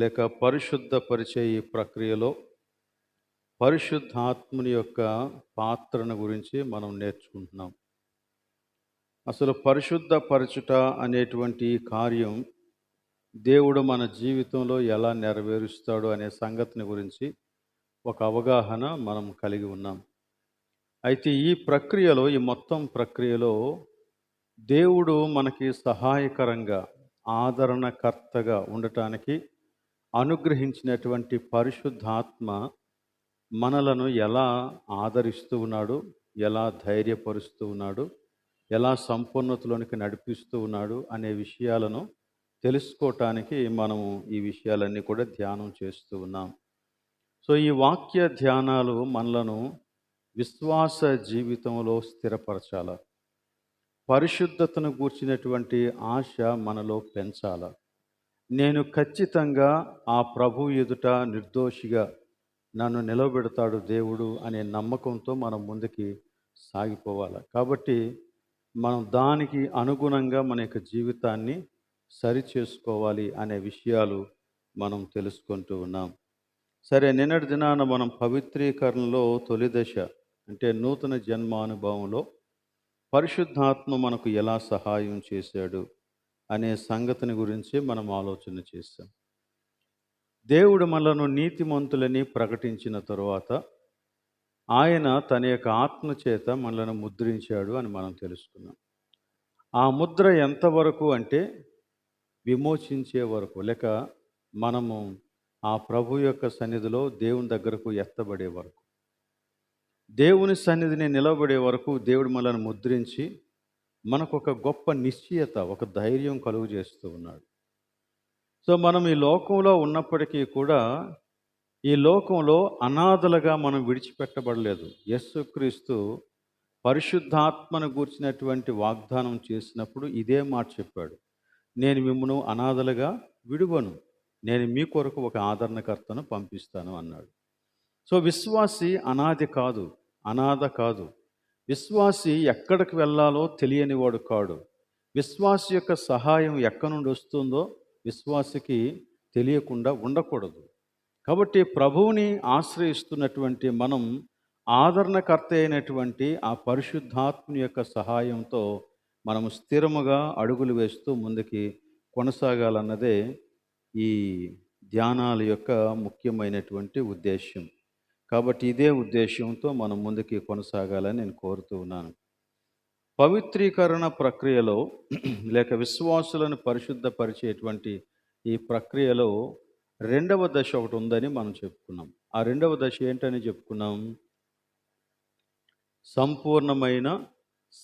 లేక పరిశుద్ధపరిచే ఈ ప్రక్రియలో పరిశుద్ధాత్ముని యొక్క పాత్రను గురించి మనం నేర్చుకుంటున్నాం. అసలు పరిశుద్ధపరచుట అనేటువంటి ఈ కార్యం దేవుడు మన జీవితంలో ఎలా నెరవేరుస్తాడు అనే సంగతిని గురించి ఒక అవగాహన మనం కలిగి ఉన్నాం. అయితే ఈ మొత్తం ప్రక్రియలో దేవుడు మనకి సహాయకరంగా, ఆదరణకర్తగా ఉండటానికి అనుగ్రహించినటువంటి పరిశుద్ధాత్మ మనలను ఎలా ఆదరిస్తూ ఉన్నాడు, ఎలా ధైర్యపరుస్తూ ఉన్నాడు, ఎలా సంపూర్ణతలోనికి నడిపిస్తూ ఉన్నాడు అనే విషయాలను తెలుసుకోవటానికి మనము ఈ విషయాలన్నీ కూడా ధ్యానం చేస్తూ ఉన్నాం. సో ఈ వాక్య ధ్యానాలు మనలను విశ్వాస జీవితంలో స్థిరపరచాల, పరిశుద్ధతను గూర్చినటువంటి ఆశ మనలో పెంచాల. నేను ఖచ్చితంగా ఆ ప్రభు ఎదుట నిర్దోషిగా నన్ను నిలబెడతాడు దేవుడు అనే నమ్మకంతో మనం ముందుకి సాగిపోవాలి. కాబట్టి మనం దానికి అనుగుణంగా మన యొక్క జీవితాన్ని సరిచేసుకోవాలి అనే విషయాలు మనం తెలుసుకుంటూ ఉన్నాం. సరే, నిన్నటి దినాన మనం పవిత్రీకరణలో తొలి దశ అంటే నూతన జన్మానుభవంలో పరిశుద్ధాత్మ మనకు ఎలా సహాయం చేశాడు అనే సంగతిని గురించి మనం ఆలోచన చేశాం. దేవుడు మనలను నీతిమంతులని ప్రకటించిన తరువాత ఆయన తన యొక్క ఆత్మ చేత మనలను ముద్రించాడు అని మనం తెలుసుకున్నాం. ఆ ముద్ర ఎంతవరకు అంటే విమోచించే వరకు, లేక మనము ఆ ప్రభు యొక్క సన్నిధిలో దేవుని దగ్గరకు ఎత్తబడే వరకు, దేవుని సన్నిధిని నిలబడే వరకు దేవుడు మనల్ని ముద్రించి మనకు ఒక గొప్ప నిశ్చయత, ఒక ధైర్యం కలుగు చేస్తూ ఉన్నాడు. సో మనం ఈ లోకంలో ఉన్నప్పటికీ కూడా ఈ లోకంలో అనాథలుగా మనం విడిచిపెట్టబడలేదు. యేసుక్రీస్తు పరిశుద్ధాత్మను గూర్చినటువంటి వాగ్దానం చేసినప్పుడు ఇదే మాట చెప్పాడు, నేను మిమ్మల్ని అనాథలుగా విడువను, నేను మీ కొరకు ఒక ఆదరణకర్తను పంపిస్తాను అన్నాడు. సో విశ్వాసి అనాథ కాదు. విశ్వాసి ఎక్కడికి వెళ్ళాలో తెలియని వాడు కాడు. విశ్వాసి యొక్క సహాయం ఎక్కడి నుండి వస్తుందో విశ్వాసికి తెలియకుండా ఉండకూడదు. కాబట్టి ప్రభువుని ఆశ్రయిస్తున్నటువంటి మనం ఆదరణకర్త అయినటువంటి ఆ పరిశుద్ధాత్మ యొక్క సహాయంతో మనము స్థిరముగా అడుగులు వేస్తూ ముందుకి కొనసాగాలన్నదే ఈ ధ్యానాల యొక్క ముఖ్యమైనటువంటి ఉద్దేశం. కాబట్టి ఇదే ఉద్దేశంతో మనం ముందుకి కొనసాగాలని నేను కోరుతూ ఉన్నాను. పవిత్రీకరణ ప్రక్రియలో లేక విశ్వాసులను పరిశుద్ధపరిచేటువంటి ఈ ప్రక్రియలో రెండవ దశ ఒకటి ఉందని మనం చెప్పుకున్నాం. ఆ రెండవ దశ ఏంటని చెప్పుకున్నాం? సంపూర్ణమైన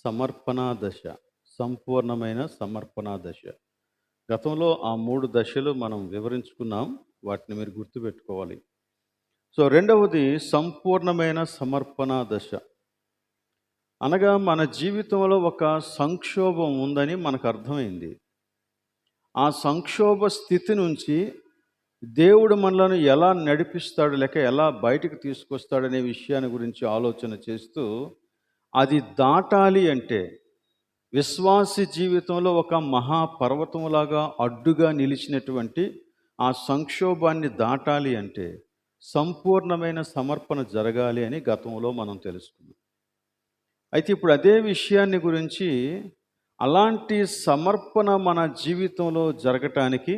సమర్పణా దశ. సంపూర్ణమైన సమర్పణా దశ. గతంలో ఆ 3 దశలు మనం వివరించుకున్నాం. వాటిని మీరు గుర్తుపెట్టుకోవాలి. సో రెండవది సంపూర్ణమైన సమర్పణా దశ. అనగా మన జీవితంలో ఒక సంక్షోభం ఉందని మనకు అర్థమైంది. ఆ సంక్షోభ స్థితి నుంచి దేవుడు మనలను ఎలా నడిపిస్తాడు, లేక ఎలా బయటకు తీసుకొస్తాడనే విషయాన్ని గురించి ఆలోచన చేస్తూ అది దాటాలి అంటే, విశ్వాసి జీవితంలో ఒక మహాపర్వతంలాగా అడ్డుగా నిలిచినటువంటి ఆ సంక్షోభాన్ని దాటాలి అంటే సంపూర్ణమైన సమర్పణ జరగాలి అని గతంలో మనం తెలుసుకున్నాం. అయితే ఇప్పుడు అదే విషయాన్ని గురించి, అలాంటి సమర్పణ మన జీవితంలో జరగటానికి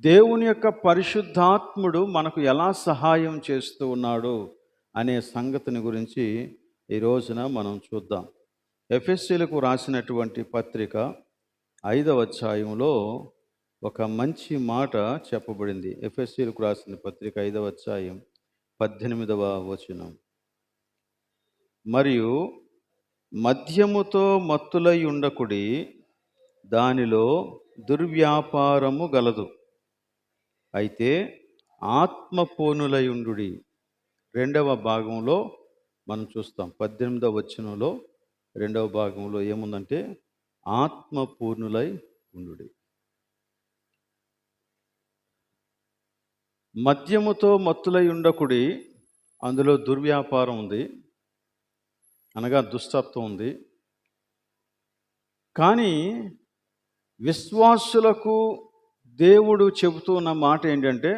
దేవుని యొక్క పరిశుద్ధాత్ముడు మనకు ఎలా సహాయం చేస్తూ ఉన్నాడు అనే సంగతిని గురించి ఈ రోజున మనం చూద్దాం. ఎఫెసీయులకు రాసినటువంటి పత్రిక 5వ అధ్యాయంలో ఒక మంచి మాట చెప్పబడింది. ఎఫెసీయులకు రాసిన పత్రిక 5వ అధ్యాయం 18వ వచనం. మరియు మద్యముతో మత్తులై ఉండకుడి, దానిలో దుర్వ్యాపారము గలదు, అయితే ఆత్మపూర్ణులై ఉండుడి. రెండవ భాగంలో మనం చూస్తాం. 18వ వచనంలో రెండవ భాగంలో ఏముందంటే ఆత్మపూర్ణులై ఉండుడి. మద్యముతో మత్తులై ఉండకుడి, అందులో దుర్వ్యాపారం ఉంది, అనగా దుష్టత్వం ఉంది. కానీ విశ్వాసులకు దేవుడు చెబుతూ ఉన్న మాట ఏంటంటే,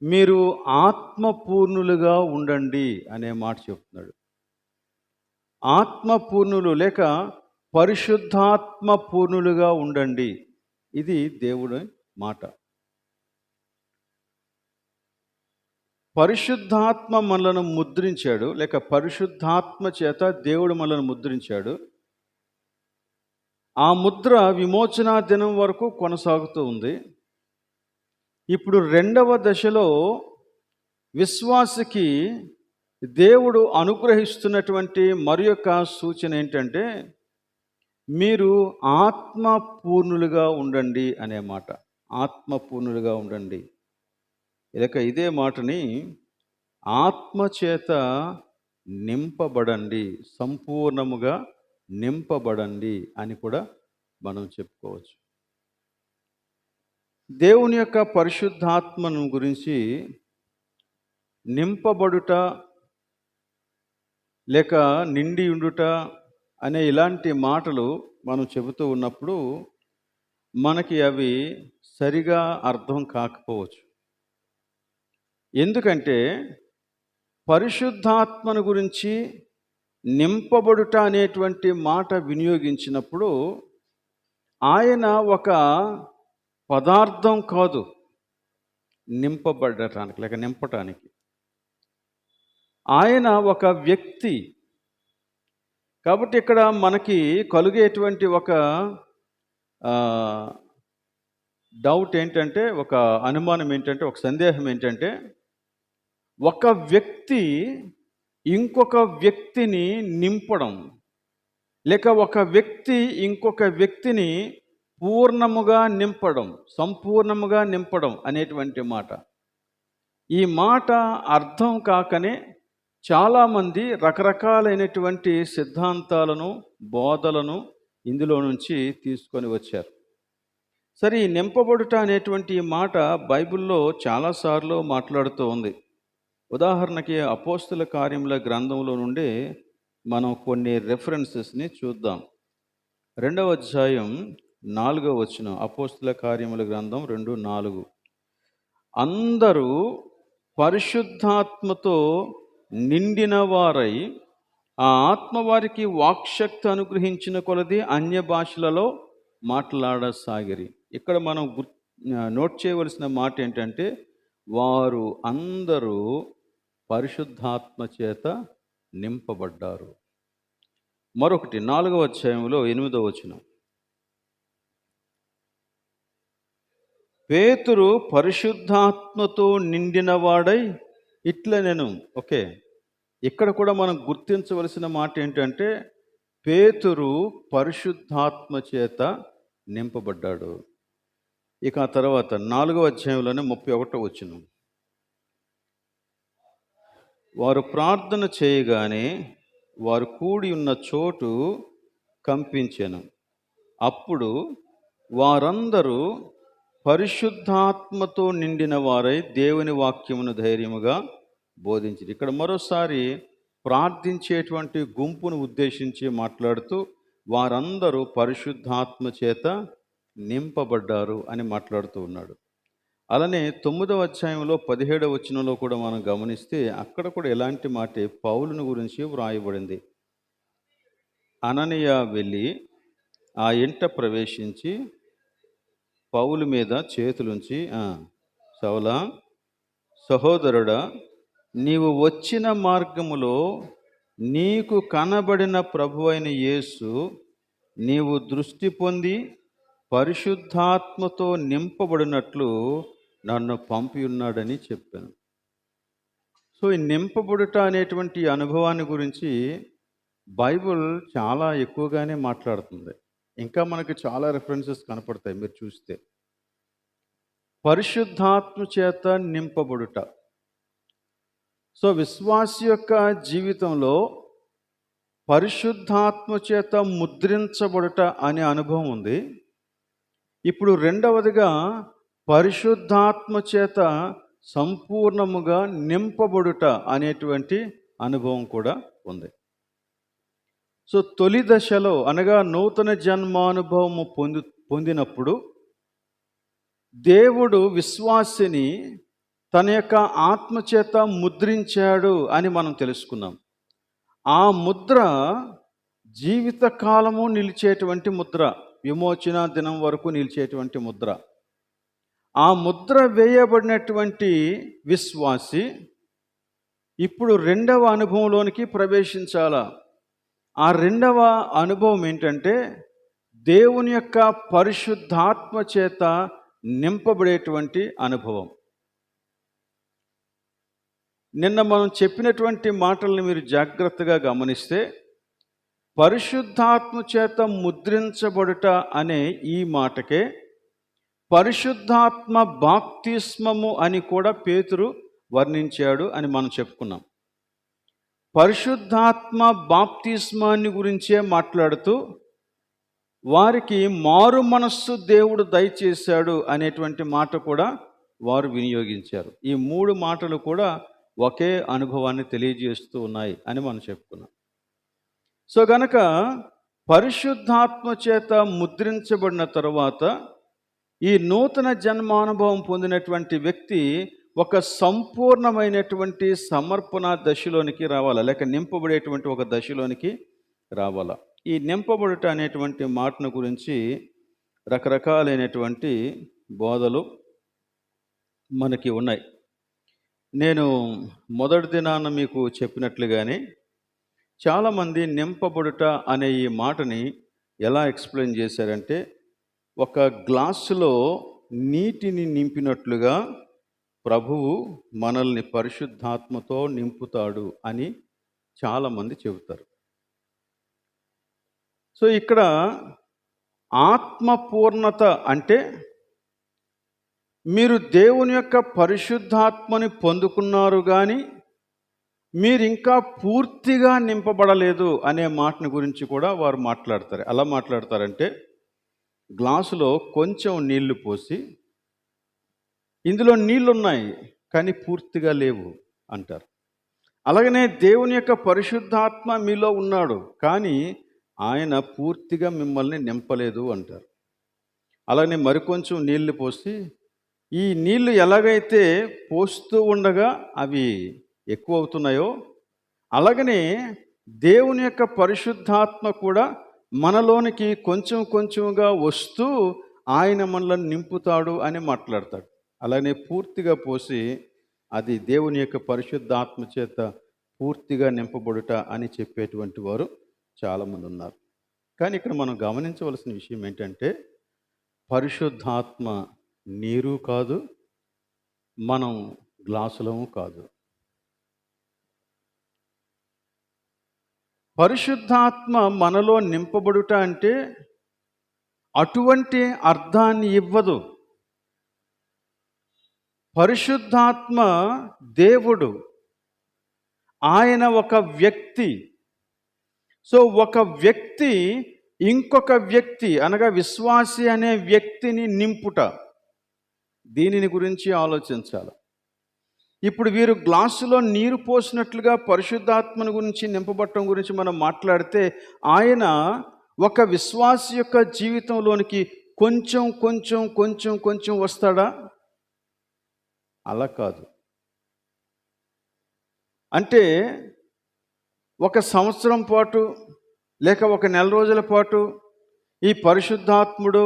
మీరు ఆత్మపూర్ణులుగా ఉండండి అనే మాట చెప్తున్నాడు. ఆత్మపూర్ణులు లేక పరిశుద్ధాత్మ పూర్ణులుగా ఉండండి. ఇది దేవుడి మాట. పరిశుద్ధాత్మ మనలను ముద్రించాడు, లేక పరిశుద్ధాత్మ చేత దేవుడు మనలను ముద్రించాడు. ఆ ముద్ర విమోచన దినం వరకు కొనసాగుతూ ఉంది. ఇప్పుడు రెండవ దశలో విశ్వాసికి దేవుడు అనుగ్రహిస్తున్నటువంటి మరి యొక్క సూచన ఏంటంటే, మీరు ఆత్మపూర్ణులుగా ఉండండి అనే మాట. ఆత్మపూర్ణులుగా ఉండండి. ఇదే మాటని ఆత్మచేత నింపబడండి, సంపూర్ణముగా నింపబడండి అని కూడా మనం చెప్పుకోవచ్చు. దేవుని యొక్క పరిశుద్ధాత్మను గురించి నింపబడుట లేక నిండి ఉండుట అనే ఇలాంటి మాటలు మనం చెబుతూ ఉన్నప్పుడు మనకి అవి సరిగా అర్థం కాకపోవచ్చు. ఎందుకంటే పరిశుద్ధాత్మను గురించి నింపబడుట అనేటువంటి మాట వినియోగించినప్పుడు ఆయన ఒక పదార్థం కాదు నింపబడటానికి లేక నింపటానికి. ఆయన ఒక వ్యక్తి. కాబట్టి ఇక్కడ మనకి కలిగేటువంటి ఒక డౌట్ ఏంటంటే, ఒక అనుమానం ఏంటంటే, ఒక సందేహం ఏంటంటే, ఒక వ్యక్తి ఇంకొక వ్యక్తిని నింపడం లేక ఒక వ్యక్తి ఇంకొక వ్యక్తిని పూర్ణముగా నింపడం, సంపూర్ణముగా నింపడం అనేటువంటి మాట. ఈ మాట అర్థం కాకనే చాలామంది రకరకాలైనటువంటి సిద్ధాంతాలను, బోధలను ఇందులో నుంచి తీసుకొని వచ్చారు. సరే, ఈ నింపబడుట అనేటువంటి మాట బైబిల్లో చాలాసార్లు మాట్లాడుతూ ఉంది. ఉదాహరణకి అపోస్తుల కార్యముల గ్రంథంలో నుండి మనం కొన్ని రెఫరెన్సెస్ని చూద్దాం. 2వ అధ్యాయం 4వ వచనం, అపోస్తుల కార్యముల గ్రంథం 2:4. అందరూ పరిశుద్ధాత్మతో నిండిన వారై ఆ ఆత్మ వారికి వాక్శక్తి అనుగ్రహించిన కొలది అన్య భాషలలో మాట్లాడసాగిరి. ఇక్కడ మనం నోట్ చేయవలసిన మాట ఏంటంటే, వారు అందరూ పరిశుద్ధాత్మ చేత నింపబడ్డారు. మరొకటి 4వ అధ్యాయంలో 8వ వచనం, పేతురు పరిశుద్ధాత్మతో నిండినవాడై ఇట్లనెను. ఓకే, ఇక్కడ కూడా మనం గుర్తించవలసిన మాట ఏంటంటే, పేతురు పరిశుద్ధాత్మ చేత నింపబడ్డాడు. ఇక ఆ తర్వాత 4వ అధ్యాయంలోనే 31వ వచనం, వారు ప్రార్థన చేయగానే వారు కూడి ఉన్న చోటు కంపించెను. అప్పుడు వారందరూ పరిశుద్ధాత్మతో నిండిన వారై దేవుని వాక్యమును ధైర్యముగా బోధించింది. ఇక్కడ మరోసారి ప్రార్థించేటువంటి గుంపును ఉద్దేశించి మాట్లాడుతూ వారందరూ పరిశుద్ధాత్మ చేత నింపబడ్డారు అని మాట్లాడుతూ ఉన్నాడు. అలానే 9వ అధ్యాయంలో 17వ వచనంలో కూడా మనం గమనిస్తే అక్కడ కూడా ఎలాంటి మాటే పౌలును గురించి వ్రాయబడింది. అననీయ వెళ్ళి ఆ ఇంట ప్రవేశించి పౌలు మీద చేతులుంచి, సౌలా, సహోదరుడా, నీవు వచ్చిన మార్గములో నీకు కనబడిన ప్రభువైన యేసు నీవు దృష్టి పొంది పరిశుద్ధాత్మతో నింపబడినట్లు నన్ను పంపి ఉన్నాడని చెప్పాను. సో ఈ నింపబడుట అనేటువంటి అనుభవాన్ని గురించి బైబిల్ చాలా ఎక్కువగానే మాట్లాడుతుంది. ఇంకా మనకి చాలా రెఫరెన్సెస్ కనపడతాయి మీరు చూస్తే. పరిశుద్ధాత్మ చేత నింపబడుట. సో విశ్వాసి యొక్క జీవితంలో పరిశుద్ధాత్మ చేత ముద్రించబడుట అనే అనుభవం ఉంది. ఇప్పుడు రెండవదిగా పరిశుద్ధాత్మ చేత సంపూర్ణముగా నింపబడుట అనేటువంటి అనుభవం కూడా ఉంది. సో తొలి దశలో అనగా నూతన జన్మానుభవము పొందినప్పుడు దేవుడు విశ్వాసిని తన యొక్క ఆత్మచేత ముద్రించాడు అని మనం తెలుసుకున్నాం. ఆ ముద్ర జీవితకాలము నిలిచేటువంటి ముద్ర, విమోచన దినం వరకు నిలిచేటువంటి ముద్ర. ఆ ముద్ర వేయబడినటువంటి విశ్వాసి ఇప్పుడు రెండవ అనుభవంలోనికి ప్రవేశించాలా. ఆ రెండవ అనుభవం ఏంటంటే దేవుని యొక్క పరిశుద్ధాత్మ చేత నింపబడేటువంటి అనుభవం. నిన్న మనం చెప్పినటువంటి మాటలను మీరు జాగ్రత్తగా గమనిస్తే పరిశుద్ధాత్మ చేత ముద్రించబడుట అనే ఈ మాటకే పరిశుద్ధాత్మ బాప్తిస్మము అని కూడా పేతురు వర్ణించాడు అని మనం చెప్పుకున్నాం. పరిశుద్ధాత్మ బాప్తిస్మాన్ని గురించే మాట్లాడుతూ వారికి మారు మనస్సు దేవుడు దయచేశాడు అనేటువంటి మాట కూడా వారు వినియోగించారు. ఈ మూడు మాటలు కూడా ఒకే అనుభవాన్ని తెలియజేస్తూ ఉన్నాయి అని మనం చెప్పుకున్నాం. సో గనక పరిశుద్ధాత్మ చేత ముద్రించబడిన తరువాత ఈ నూతన జన్మానుభవం పొందినటువంటి వ్యక్తి ఒక సంపూర్ణమైనటువంటి సమర్పణ దశలోనికి రావాలా, లేక నింపబడేటువంటి ఒక దశలోనికి రావాలా. ఈ నింపబడుట అనేటువంటి మాటను గురించి రకరకాలైనటువంటి బోధలు మనకి ఉన్నాయి. నేను మొదటి దినాన మీకు చెప్పినట్లుగానే చాలామంది నింపబడుట అనే ఈ మాటని ఎలా ఎక్స్ప్లెయిన్ చేశారంటే, ఒక గ్లాసులో నీటిని నింపినట్లుగా ప్రభువు మనల్ని పరిశుద్ధాత్మతో నింపుతాడు అని చాలామంది చెబుతారు. సో ఇక్కడ ఆత్మపూర్ణత అంటే మీరు దేవుని యొక్క పరిశుద్ధాత్మని పొందుకున్నారు కానీ మీరు ఇంకా పూర్తిగా నింపబడలేదు అనే మాటని గురించి కూడా వారు మాట్లాడతారు. ఎలా మాట్లాడతారంటే, గ్లాసులో కొంచెం నీళ్లు పోసి ఇందులో నీళ్లున్నాయి కానీ పూర్తిగా లేవు అంటారు. అలాగనే దేవుని యొక్క పరిశుద్ధాత్మ మీలో ఉన్నాడు కానీ ఆయన పూర్తిగా మిమ్మల్ని నింపలేదు అంటారు. అలానే మరికొంచెం నీళ్లు పోసి ఈ నీళ్లు ఎలాగైతే పోస్తూ ఉండగా అవి ఎక్కువ అవుతున్నాయో అలాగనే దేవుని యొక్క పరిశుద్ధాత్మ కూడా మనలోనికి కొంచెం కొంచెంగా వస్తూ ఆయన మనల్ని నింపుతాడు అని మాట్లాడతాడు. అలానే పూర్తిగా పోసి అది దేవుని యొక్క పరిశుద్ధాత్మ చేత పూర్తిగా నింపబడుట అని చెప్పేటువంటి వారు చాలామంది ఉన్నారు. కానీ ఇక్కడ మనం గమనించవలసిన విషయం ఏంటంటే, పరిశుద్ధాత్మ నీరు కాదు, మనం గ్లాసులము కాదు. పరిశుద్ధాత్మ మనలో నింపబడుట అంటే అటువంటి అర్థాన్ని ఇవ్వదు. పరిశుద్ధాత్మ దేవుడు, ఆయన ఒక వ్యక్తి. సో ఒక వ్యక్తి ఇంకొక వ్యక్తి అనగా విశ్వాసి అనే వ్యక్తిని నింపుట, దీనిని గురించి ఆలోచించాలి. ఇప్పుడు వీరు గ్లాసులో నీరు పోసినట్లుగా పరిశుద్ధాత్మను గురించి నింపబడటం గురించి మనం మాట్లాడితే ఆయన ఒక విశ్వాసి యొక్క జీవితంలోనికి కొంచెం కొంచెం కొంచెం కొంచెం వస్తాడా? అలా కాదు. అంటే ఒక సంవత్సరం పాటు లేక ఒక నెల రోజుల పాటు ఈ పరిశుద్ధాత్ముడు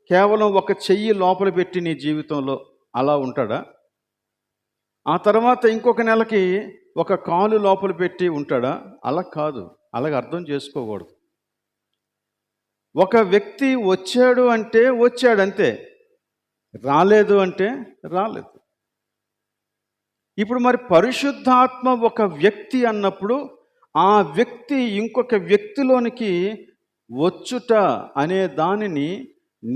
కేవలం ఒక చెయ్యి లోపల పెట్టి నీ జీవితంలో అలా ఉంటాడా? ఆ తర్వాత ఇంకొక నెలకి ఒక కాలు లోపల పెట్టి ఉంటాడా? అలా కాదు. అలాగ అర్థం చేసుకోకూడదు. ఒక వ్యక్తి వచ్చాడు అంటే వచ్చాడంతే, రాలేదు అంటే రాలేదు. ఇప్పుడు మరి పరిశుద్ధాత్మ ఒక వ్యక్తి అన్నప్పుడు ఆ వ్యక్తి ఇంకొక వ్యక్తిలోనికి వచ్చుట అనే దానిని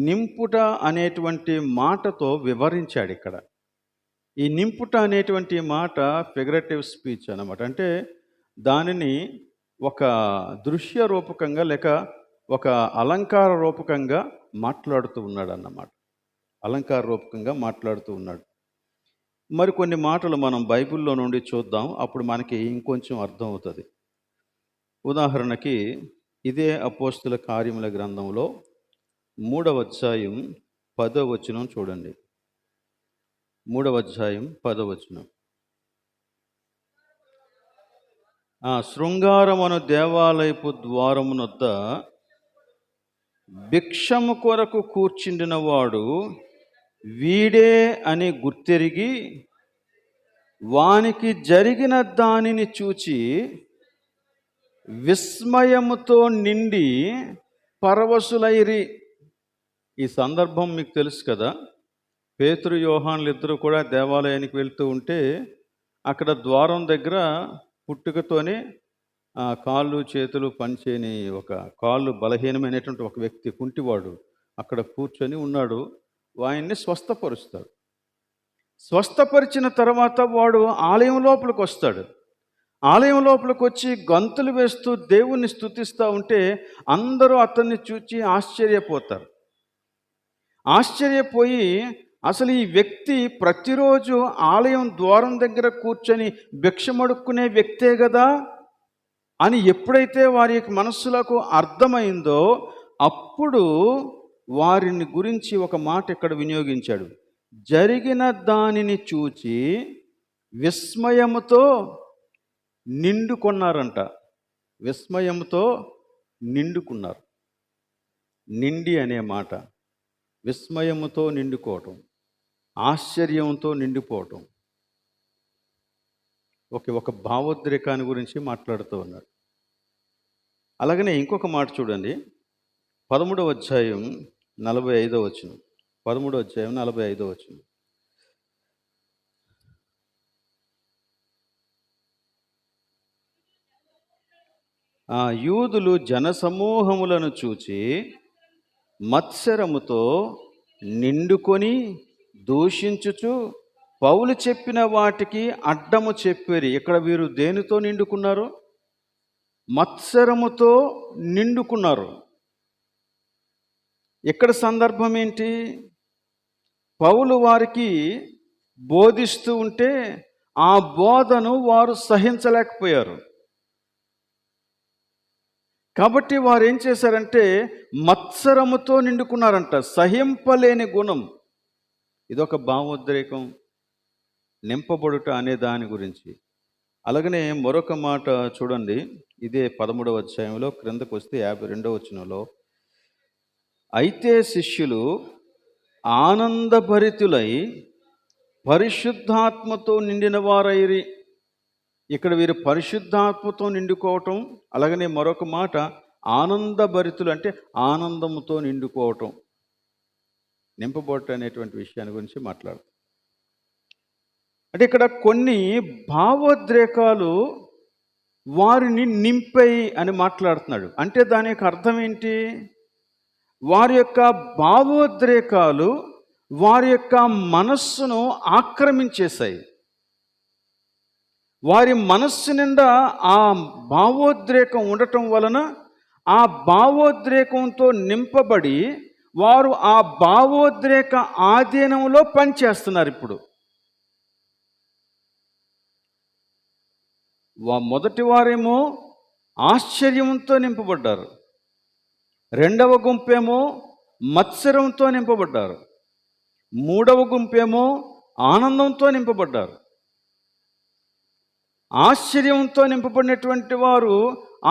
నింపుట అనేటువంటి మాటతో వివరించాడు ఇక్కడ. ఈ నింపుట అనేటువంటి మాట ఫిగరేటివ్ స్పీచ్ అన్నమాట. అంటే దానిని ఒక దృశ్య రూపకంగా లేక ఒక అలంకార రూపకంగా మాట్లాడుతూ ఉన్నాడు అన్నమాట. అలంకార రూపకంగా మాట్లాడుతూ ఉన్నాడు. మరికొన్ని మాటలు మనం బైబిల్లో నుండి చూద్దాం, అప్పుడు మనకి ఇంకొంచెం అర్థం అవుతుంది. ఉదాహరణకి ఇదే అపోస్తుల కార్యముల గ్రంథంలో 3వ అధ్యాయం 10వ వచనం చూడండి. 3వ అధ్యాయం 10వ వచనం. శృంగారమును దేవాలయపు ద్వారమునొద్ద భిక్షము కొరకు కూర్చుండిన వాడు వీడే అని గుర్తెరిగి వానికి జరిగిన దానిని చూచి విస్మయముతో నిండి పరవశులైరి. ఈ సందర్భం మీకు తెలుసు కదా. పేతురు యోహానులు ఇద్దరు కూడా దేవాలయానికి వెళ్తూ ఉంటే అక్కడ ద్వారం దగ్గర పుట్టుకతోనే కాళ్ళు చేతులు పనిచేయని, ఒక కాళ్ళు బలహీనమైనటువంటి ఒక వ్యక్తి, కుంటివాడు అక్కడ కూర్చొని ఉన్నాడు. ఆయన్ని స్వస్థపరుస్తాడు. స్వస్థపరిచిన తర్వాత వాడు ఆలయం లోపలికి వస్తాడు. ఆలయం లోపలికి వచ్చి గంతులు వేస్తూ దేవుణ్ణి స్తుతిస్తూ ఉంటే అందరూ అతన్ని చూచి ఆశ్చర్యపోతారు. ఆశ్చర్యపోయి అసలు ఈ వ్యక్తి ప్రతిరోజు ఆలయం ద్వారం దగ్గర కూర్చొని భిక్షమడుక్కునే వ్యక్తే కదా అని ఎప్పుడైతే వారి మనస్సులకు అర్థమైందో అప్పుడు వారిని గురించి ఒక మాట ఇక్కడ వినియోగించాడు. జరిగిన దానిని చూచి విస్మయముతో నిండుకొన్నారంట. విస్మయంతో నిండుకున్నారు. నిండి అనే మాట విస్మయముతో నిండుకోవటం, ఆశ్చర్యంతో నిండిపోవటం. ఒక భావోద్రేకాన్ని గురించి మాట్లాడుతూ ఉన్నాడు. అలాగనే ఇంకొక మాట చూడండి, 13వ అధ్యాయం 45వ వచనం. 13వ అధ్యాయం 45వ వచనం. యూదులు జనసమూహములను చూచి మత్సరముతో నిండుకొని దూషించుచు పౌలు చెప్పిన వాటికి అడ్డము చెప్పేరి. ఇక్కడ వీరు దేనితో నిండుకున్నారు? మత్సరముతో నిండుకున్నారు. ఇక్కడ సందర్భం ఏంటి? పౌలు వారికి బోధిస్తూ ఉంటే ఆ బోధను వారు సహించలేకపోయారు. కాబట్టి వారు ఏం చేశారంటే మత్సరముతో నిండుకున్నారంట. సహింపలేని గుణం. ఇదొక భావోద్రేకం, నింపబడుట అనే దాని గురించి. అలాగనే మరొక మాట చూడండి, ఇదే 13వ అధ్యాయంలో క్రిందకు వస్తే 52వ వచనంలో, అయితే శిష్యులు ఆనందభరితులై పరిశుద్ధాత్మతో నిండిన వారైరి. ఇక్కడ వీరు పరిశుద్ధాత్మతో నిండుకోవటం, అలాగనే మరొక మాట ఆనందభరితులు అంటే ఆనందముతో నిండుకోవటం, నింపబడటం అనేటువంటి విషయాన్ని గురించి మాట్లాడుతాం. అంటే ఇక్కడ కొన్ని భావోద్రేకాలు వారిని నింపాయి అని మాట్లాడుతున్నాడు. అంటే దాని యొక్క అర్థం ఏంటి? వారి యొక్క భావోద్రేకాలు వారి యొక్క మనస్సును ఆక్రమించేశాయి. వారి మనస్సు నిండా ఆ భావోద్రేకం ఉండటం వలన ఆ భావోద్రేకంతో నింపబడి వారు ఆ భావోద్రేక ఆధీనంలో పనిచేస్తున్నారు. ఇప్పుడు మొదటి వారేమో ఆశ్చర్యంతో నింపబడ్డారు, రెండవ గుంపేమో మత్సరంతో నింపబడ్డారు, మూడవ గుంపేమో ఆనందంతో నింపబడ్డారు. ఆశ్చర్యంతో నింపబడినటువంటి వారు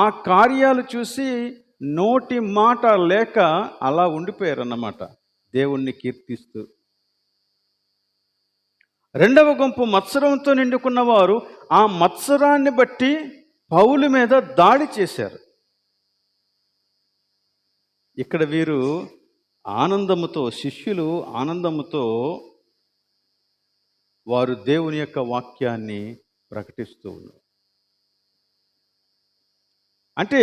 ఆ కార్యాలు చూసి నోటి మాట లేక అలా ఉండిపోయారు అన్నమాట, దేవుణ్ణి కీర్తిస్తూ. రెండవ గుంపు మత్సరంతో నిండుకున్న వారు ఆ మత్సరాన్ని బట్టి పౌలు మీద దాడి చేశారు. ఇక్కడ వీరు ఆనందముతో, శిష్యులు ఆనందముతో వారు దేవుని యొక్క వాక్యాన్ని ప్రకటిస్తూ ఉన్నారు. అంటే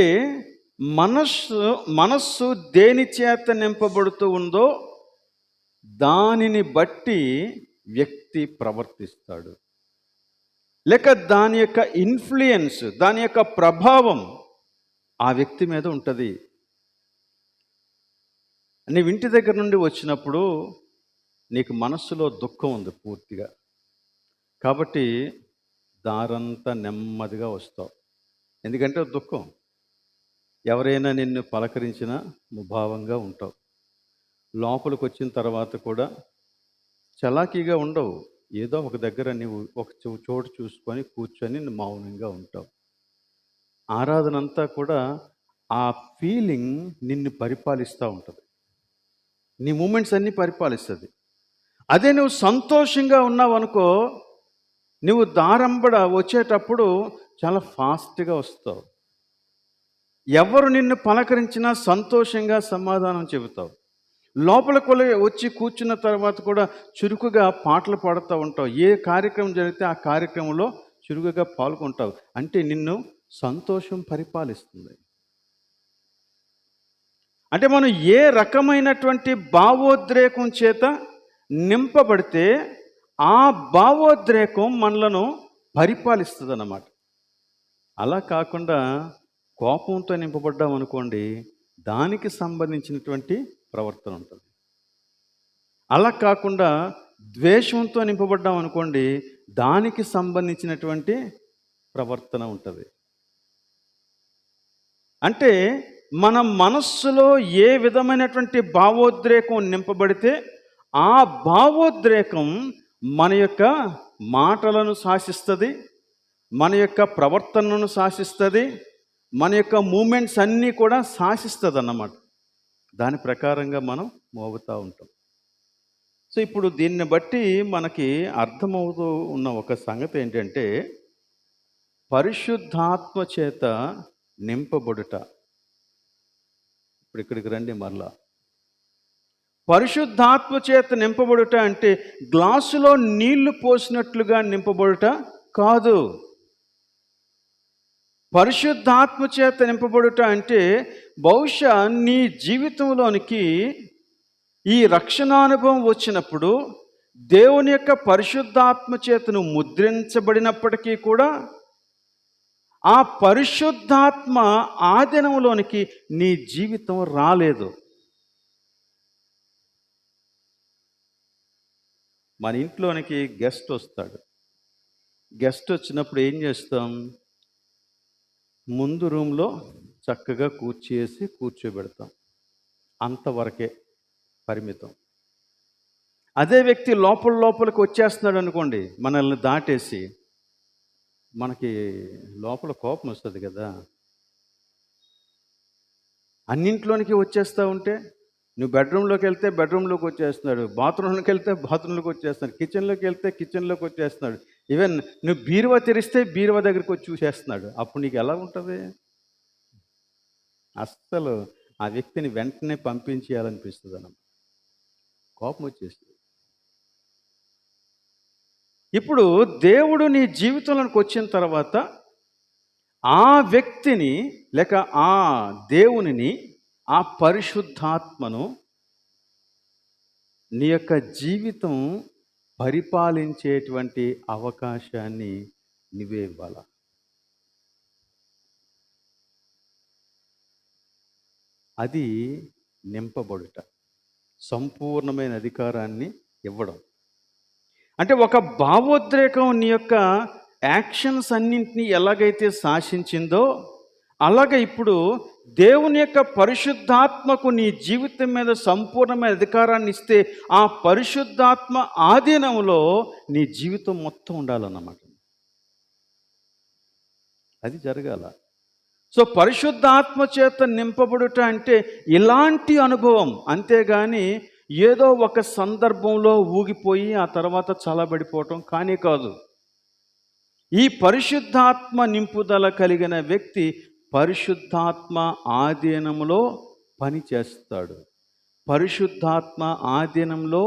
మనస్సు దేని చేత నింపబడుతూ ఉందో దానిని బట్టి వ్యక్తి ప్రవర్తిస్తాడు, లేక దాని యొక్క ఇన్ఫ్లుయెన్స్, దాని యొక్క ప్రభావం ఆ వ్యక్తి మీద ఉంటుంది. నీవు ఇంటి దగ్గర నుండి వచ్చినప్పుడు నీకు మనస్సులో దుఃఖం ఉంది పూర్తిగా, కాబట్టి దారంతా నెమ్మదిగా వస్తావు. ఎందుకంటే దుఃఖం. ఎవరైనా నిన్ను పలకరించినా ముభావంగా ఉంటావు. లోపలికి వచ్చిన తర్వాత కూడా చలాకీగా ఉండవు. ఏదో ఒక దగ్గర నీవు ఒక చోటు చూసుకొని కూర్చొని నువ్వు మౌనంగా ఉంటావు. ఆరాధన అంతా కూడా ఆ ఫీలింగ్ నిన్ను పరిపాలిస్తూ ఉంటుంది. నీ మూమెంట్స్ అన్నీ పరిపాలిస్తుంది. అదే నువ్వు సంతోషంగా ఉన్నావనుకో, నువ్వు దారంబడ వచ్చేటప్పుడు చాలా ఫాస్ట్గా వస్తావు. ఎవరు నిన్ను పలకరించినా సంతోషంగా సమాధానం చెబుతావు. లోపలికి వచ్చి కూర్చున్న తర్వాత కూడా చురుకుగా పాటలు పాడుతూ ఉంటావు. ఏ కార్యక్రమం జరిగితే ఆ కార్యక్రమంలో చురుకుగా పాల్గొంటావు. అంటే నిన్ను సంతోషం పరిపాలిస్తుంది. అంటే మనం ఏ రకమైనటువంటి భావోద్రేకం చేత నింపబడితే ఆ భావోద్రేకం మనలను పరిపాలిస్తుంది అన్నమాట. అలా కాకుండా కోపంతో నింపబడ్డాం అనుకోండి, దానికి సంబంధించినటువంటి ప్రవర్తన ఉంటుంది. అలా కాకుండా ద్వేషంతో నింపబడ్డాం అనుకోండి, దానికి సంబంధించినటువంటి ప్రవర్తన ఉంటుంది. అంటే మన మనస్సులో ఏ విధమైనటువంటి భావోద్రేకం నింపబడితే ఆ భావోద్రేకం మన యొక్క మాటలను శాసిస్తుంది, మన యొక్క ప్రవర్తనను శాసిస్తుంది, మన యొక్క మూమెంట్స్ అన్నీ కూడా శాసిస్తుంది అన్నమాట. దాని ప్రకారంగా మనం మోగుతూ ఉంటాం. సో ఇప్పుడు దీన్ని బట్టి మనకి అర్థమవుతూ ఉన్న ఒక సంగతి ఏంటంటే, పరిశుద్ధాత్మ చేత నింపబడుట. ఇప్పుడు ఇక్కడికి రండి మరలా. పరిశుద్ధాత్మ చేత నింపబడుట అంటే గ్లాసులో నీళ్లు పోసినట్లుగా నింపబడుట కాదు. పరిశుద్ధాత్మ చేత నింపబడుట అంటే బహుశా నీ జీవితంలోనికి ఈ రక్షణానుభవం వచ్చినప్పుడు దేవుని యొక్క పరిశుద్ధాత్మ చేతను ముద్రించబడినప్పటికీ కూడా ఆ పరిశుద్ధాత్మ ఆధీనంలోనికి నీ జీవితం రాలేదు. మన ఇంట్లోనికి గెస్ట్ వస్తాడు. గెస్ట్ వచ్చినప్పుడు ఏం చేస్తాం? ముందు రూమ్లో చక్కగా కూర్చోబెడతాం. అంతవరకే పరిమితం. అదే వ్యక్తి లోపలికి వచ్చేస్తున్నాడు అనుకోండి, మనల్ని దాటేసి, మనకి లోపల కోపం వస్తుంది కదా. అన్నింట్లోనికి వచ్చేస్తూ ఉంటే, నువ్వు బెడ్రూమ్లోకి వెళ్తే బెడ్రూమ్లోకి వచ్చేస్తున్నాడు, బాత్రూంలోకి వెళ్తే బాత్రూంలోకి వచ్చేస్తున్నాడు, కిచెన్లోకి వెళ్తే కిచెన్లోకి వచ్చేస్తున్నాడు, ఈవెన్ నువ్వు బీరువా తెరిస్తే బీరువా దగ్గరికి వచ్చి చూసేస్తున్నాడు. అప్పుడు నీకు ఎలా ఉంటుంది? అస్సలు ఆ వ్యక్తిని వెంటనే పంపించేయాలనిపిస్తుంది అన్నమాట. కోపం వచ్చేస్తుంది. ఇప్పుడు దేవుడు నీ జీవితంలోకి వచ్చిన తర్వాత ఆ వ్యక్తిని లేక ఆ దేవునిని, ఆ పరిశుద్ధాత్మను నీ యొక్క జీవితం పరిపాలించేటువంటి అవకాశాన్ని నువ్వే ఇవ్వాల. అది నింపబడుట, సంపూర్ణమైన అధికారాన్ని ఇవ్వడం. అంటే ఒక భావోద్రేకం నీ యొక్క యాక్షన్స్ అన్నింటినీ ఎలాగైతే శాసించిందో, అలాగే ఇప్పుడు దేవుని యొక్క పరిశుద్ధాత్మకు నీ జీవితం మీద సంపూర్ణమైన అధికారాన్ని ఇస్తే ఆ పరిశుద్ధాత్మ ఆధీనంలో నీ జీవితం మొత్తం ఉండాలన్నమాట. అది జరగాల. సో పరిశుద్ధాత్మ చేత నింపబడుట అంటే ఇలాంటి అనుభవం. అంతేగాని ఏదో ఒక సందర్భంలో ఊగిపోయి ఆ తర్వాత చల్లబడిపోవటం కానీ కాదు. ఈ పరిశుద్ధాత్మ నింపుదల కలిగిన వ్యక్తి పరిశుద్ధాత్మ ఆధీనంలో పని చేస్తాడు, పరిశుద్ధాత్మ ఆధీనంలో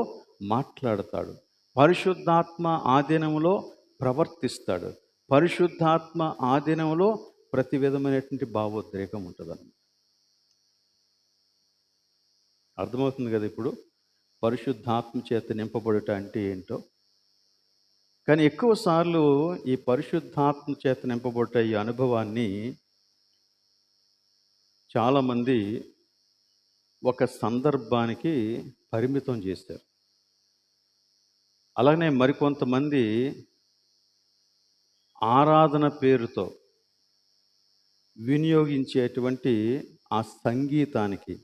మాట్లాడతాడు, పరిశుద్ధాత్మ ఆధీనంలో ప్రవర్తిస్తాడు, పరిశుద్ధాత్మ ఆధీనంలో ప్రతి విధమైనటువంటి భావోద్రేకం ఉంటుంది. అర్థమవుతుంది కదా ఇప్పుడు పరిశుద్ధాత్మ చేత నింపబడుట అంటే ఏంటో. కానీ ఎక్కువ సార్లు ఈ పరిశుద్ధాత్మ చేత నింపబడ్డ ఈ అనుభవాన్ని చాలామంది ఒక సందర్భానికి పరిమితం చేశారు. అలానే మరికొంతమంది ఆరాధన పేరుతో వినియోగించేటువంటి ఆ సంగీతానికి,